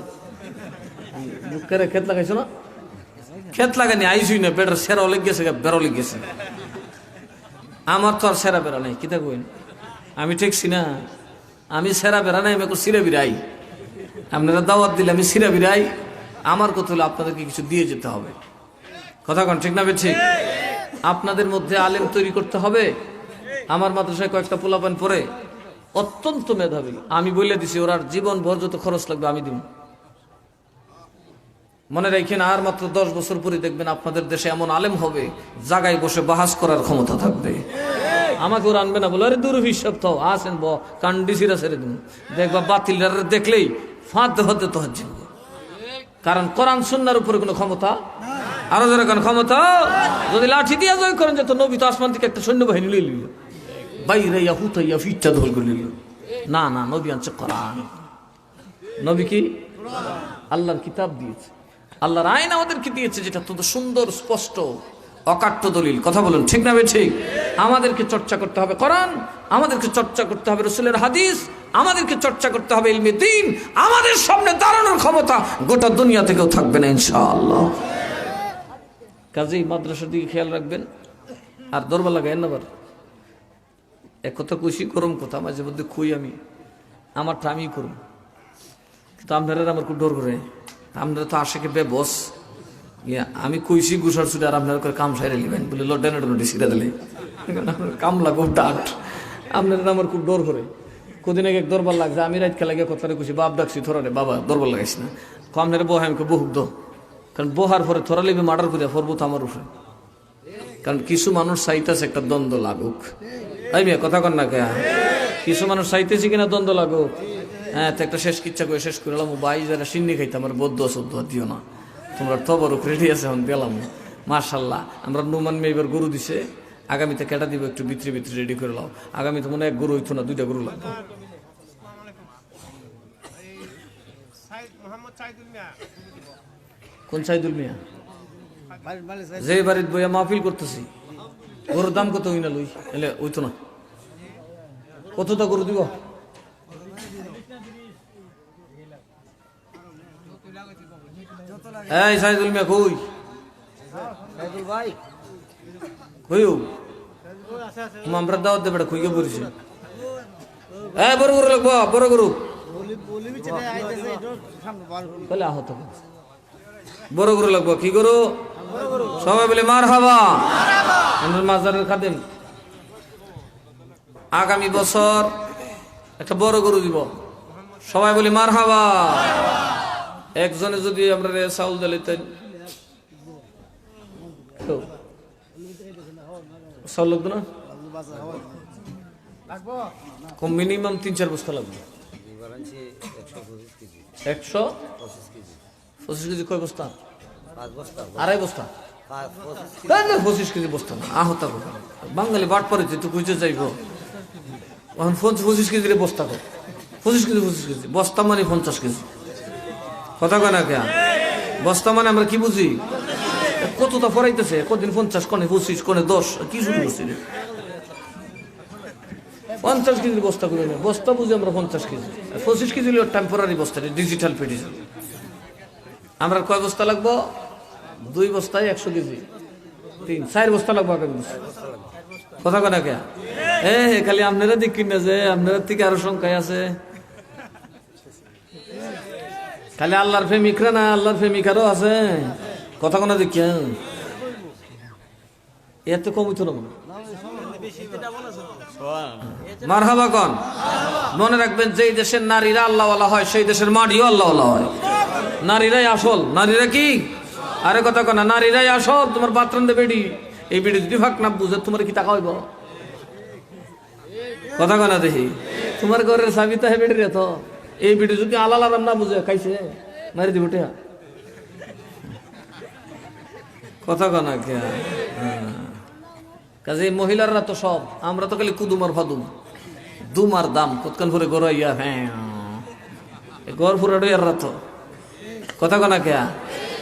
বুকের ক্ষেত লাগাইছো না? ক্ষেত লাগানি আইসুই না, বেটার সেরাও লেগে গেছে বেড়াও লেগে গেছে। আমার তো আর সেরা বেড়া নাই, কিতা কইন আমি ঠেকছি না, আমি সেরা বেড়া নাই, আমি সিরা বিরাই। আপনারা দাওয়াত দিলে আমি সিরা বিরাই, আমার কথা হলো আপনাদেরকে কিছু দিয়ে যেতে হবে। কথা কন ঠিক না ঠিক? আপনাদের মধ্যে আলেম তৈরি করতে হবে। আমার মাদ্রাসায় কয়েকটা পোলাপান পড়ে অত্যন্ত মেধাবী, আমি বলে দিছি ওরা জীবন ভর যত খরচ লাগবে আমি দিব। মনে রাখেন আর মাত্র 10 বছর পরে দেখবেন আপনাদের দেশে এমন আলেম হবে জায়গায় বসে বাহাস করার ক্ষমতা থাকবে। আমাকে ওরা আনবে না বলে আরে দূর হিসাব তো আসেন কান্ডিসিরা ছেড়ে দিন, দেখবা বাতিল দেখলেই ফাঁদ হতে তো হচ্ছে, কারণ কোরআন সুন্নাহর উপরে কোনো ক্ষমতা আরো যারা কোন ক্ষমতা যদি লাঠি দিয়ে জয় করেন যে তো নবী তো আসমান থেকে একটা সৈন্যবাহিনী লিয়ে নিল বাইরে হুতাইয়া ফিচ্ছা ধর করে নিল। না না, নবী আনছে কোরআন। নবী কি আল্লাহর কিতাব দিয়েছে, আল্লাহর আইন আমাদেরকে দিয়েছে, যেটা তো সুন্দর স্পষ্ট অকাট্য দলিল। কথা বলুন ঠিক না ঠিক? আমাদেরকে চর্চা করতে হবে কোরআন, আমাদেরকে চর্চা করতে হবে রাসূলের হাদিস, আমাদেরকে চর্চা করতে হবে ইলমে দ্বীন। আমাদের সামনে দাঁড়ানোর ক্ষমতা গোটা দুনিয়া থেকেও থাকবে না ইনশাআল্লাহ। কাজেই মাদ্রাসার দিকে খেয়াল রাখবেন। আর দরবার লাগাইন না, এক কথা খুশি করম কথা মাঝে মধ্যে খুই আমি আমারটা আমি করুম, কিন্তু আপনারা আমার খুব ডর করে, আপনারা তো আশেকে বেবস আমি কইছি গুসার ছুটে আর আপনার করে কাম সাইরে নিবেন বলে লড্ডানোটি সিরা দিলে কাম লাগো ডাট। আপনারা আমার খুব ডর করে। কদিন আগে এক দরবার লাগছে, আমি রাত খেলা গিয়ে কথাটা কইছি বাপ ডাকছি থরা রে বাবা দরবার লাগাইস না, আপনারা বহে আমি বহুক দো, কারণ বহার পরে থরা লিবে মার্ডার করিয়া ফরবো তো আমার উপরে। কারণ কিছু মানুষ চাইতেছে একটা দ্বন্দ্ব লাগুক, তাই মেয়ে কথা কন না কে? কিছু মানুষ চাইতেছি কিনা দ্বন্দ্ব লাগুক। হ্যাঁ, তো একটা শেষ কিচ্ছা করে শেষ করলাম, ভাই যারা সিন্নি খাইতে আমার বদ্ধ অসদ্ধ দিও না, তোমরা তবরক রেডি আছে এখন পেলাম মাশাল্লাহ। আমরা নুমান মেয়ে এবার গরু দিছে, আগামীতে কেটা দিব একটু ভিতরে ভিতরে রেডি করে লাও। আগামীতে মনে হয় এক গরু হইতো না, 2টা গরু লাগবে। কোন সাইদুল মিয়া? যে বাড়ির বইয়া মাহফিল করতেছি, গরুর দাম কত হই না লই এলে হইতো না, কতটা গরু দিব? এই সাইদুল মিয়া কই? কইও আমরা দাওয়াত দেবে খুইকে পড়েছি। এই বড় গরু লাগবো, বড় গরু বলে আহত বড় গরু লাগবো। কি গরু? সবাই বলে মারহাবা। মাজারের খাদেম আগামী বছর একটা বড় গরু দিব, সবাই বলি মারহাবা। একজনে যদি আমরা চাউল দিলেন চাউল লাগতো না, কম মিনিমাম 3-4 বস্তা লাগবে। 125 কেজি কয় বস্তা? 2.5 বস্তা। 25 কেজি বস্তা না আহত বাঙালি বাট পরে তুই খুঁজে যাইব। এখন 25 কেজির বস্তা কর, 25 কেজি বস্তা মানে 50 কেজি। কথা কয় না কে? বস্তা মানে আমরা কি বুঝি? কতটা ফরাইতেছে, কদিন 50, কোনে 25, কোনে 10, কি শুরু করছি? 50 কেজির বস্তা করে নেই, বস্তা বুঝি আমরা 50 কেজি। 25 কেজি হলো টেম্পোরারি বস্তা, ডিজিটাল পেডিজেল। আমরা কয় বস্তা লাগবো? 2 বস্তায় 100 কেজি, 3-4 বস্তা লাগবো আগামী বছর। কথা কয় না কে? খালি আপনারা দেখি না যে আপনাদের থেকে আরো সংখ্যায় আছে, খালি আল্লাহর প্রেমিকরা না, আল্লাহর প্রেমিকারও আছে। কথা কোনা দেখি এত কম হইতো না মারহাবা কন। মনে রাখবেন যেই দেশের নারীরা আল্লাহওয়ালা হয় সেই দেশের মাটিও আল্লাহওয়ালা হয়। নারীরাই আসল। নারীরা কি? আরে কথা কনা, নারীরাই আসল। তোমার বাথরুম দে বেডি, এই বেডি যদি ফাঁক না বুঝে তোমার কি টাকা হইব? কথা কনা দেখি, তোমার ঘরের চাবি তো হে বেডি রে, তো এই বেডি যদি আলাল আরাম না বুঝে খাইছে মারি দিব টিয়া। কথা কনা কে? কাজে মহিলারা তো সব, আমরা তো খালি কুদুমার ফাদুম, দুমার দাম কতক্ষণ করে গড়াইয়া। হ্যাঁ গড় ফুরাটো এর রাত কথা কনা কেয়া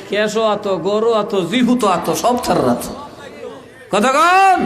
কেশো আতো গরু আতো জিহুতো আতো সব থার রাত কথা কন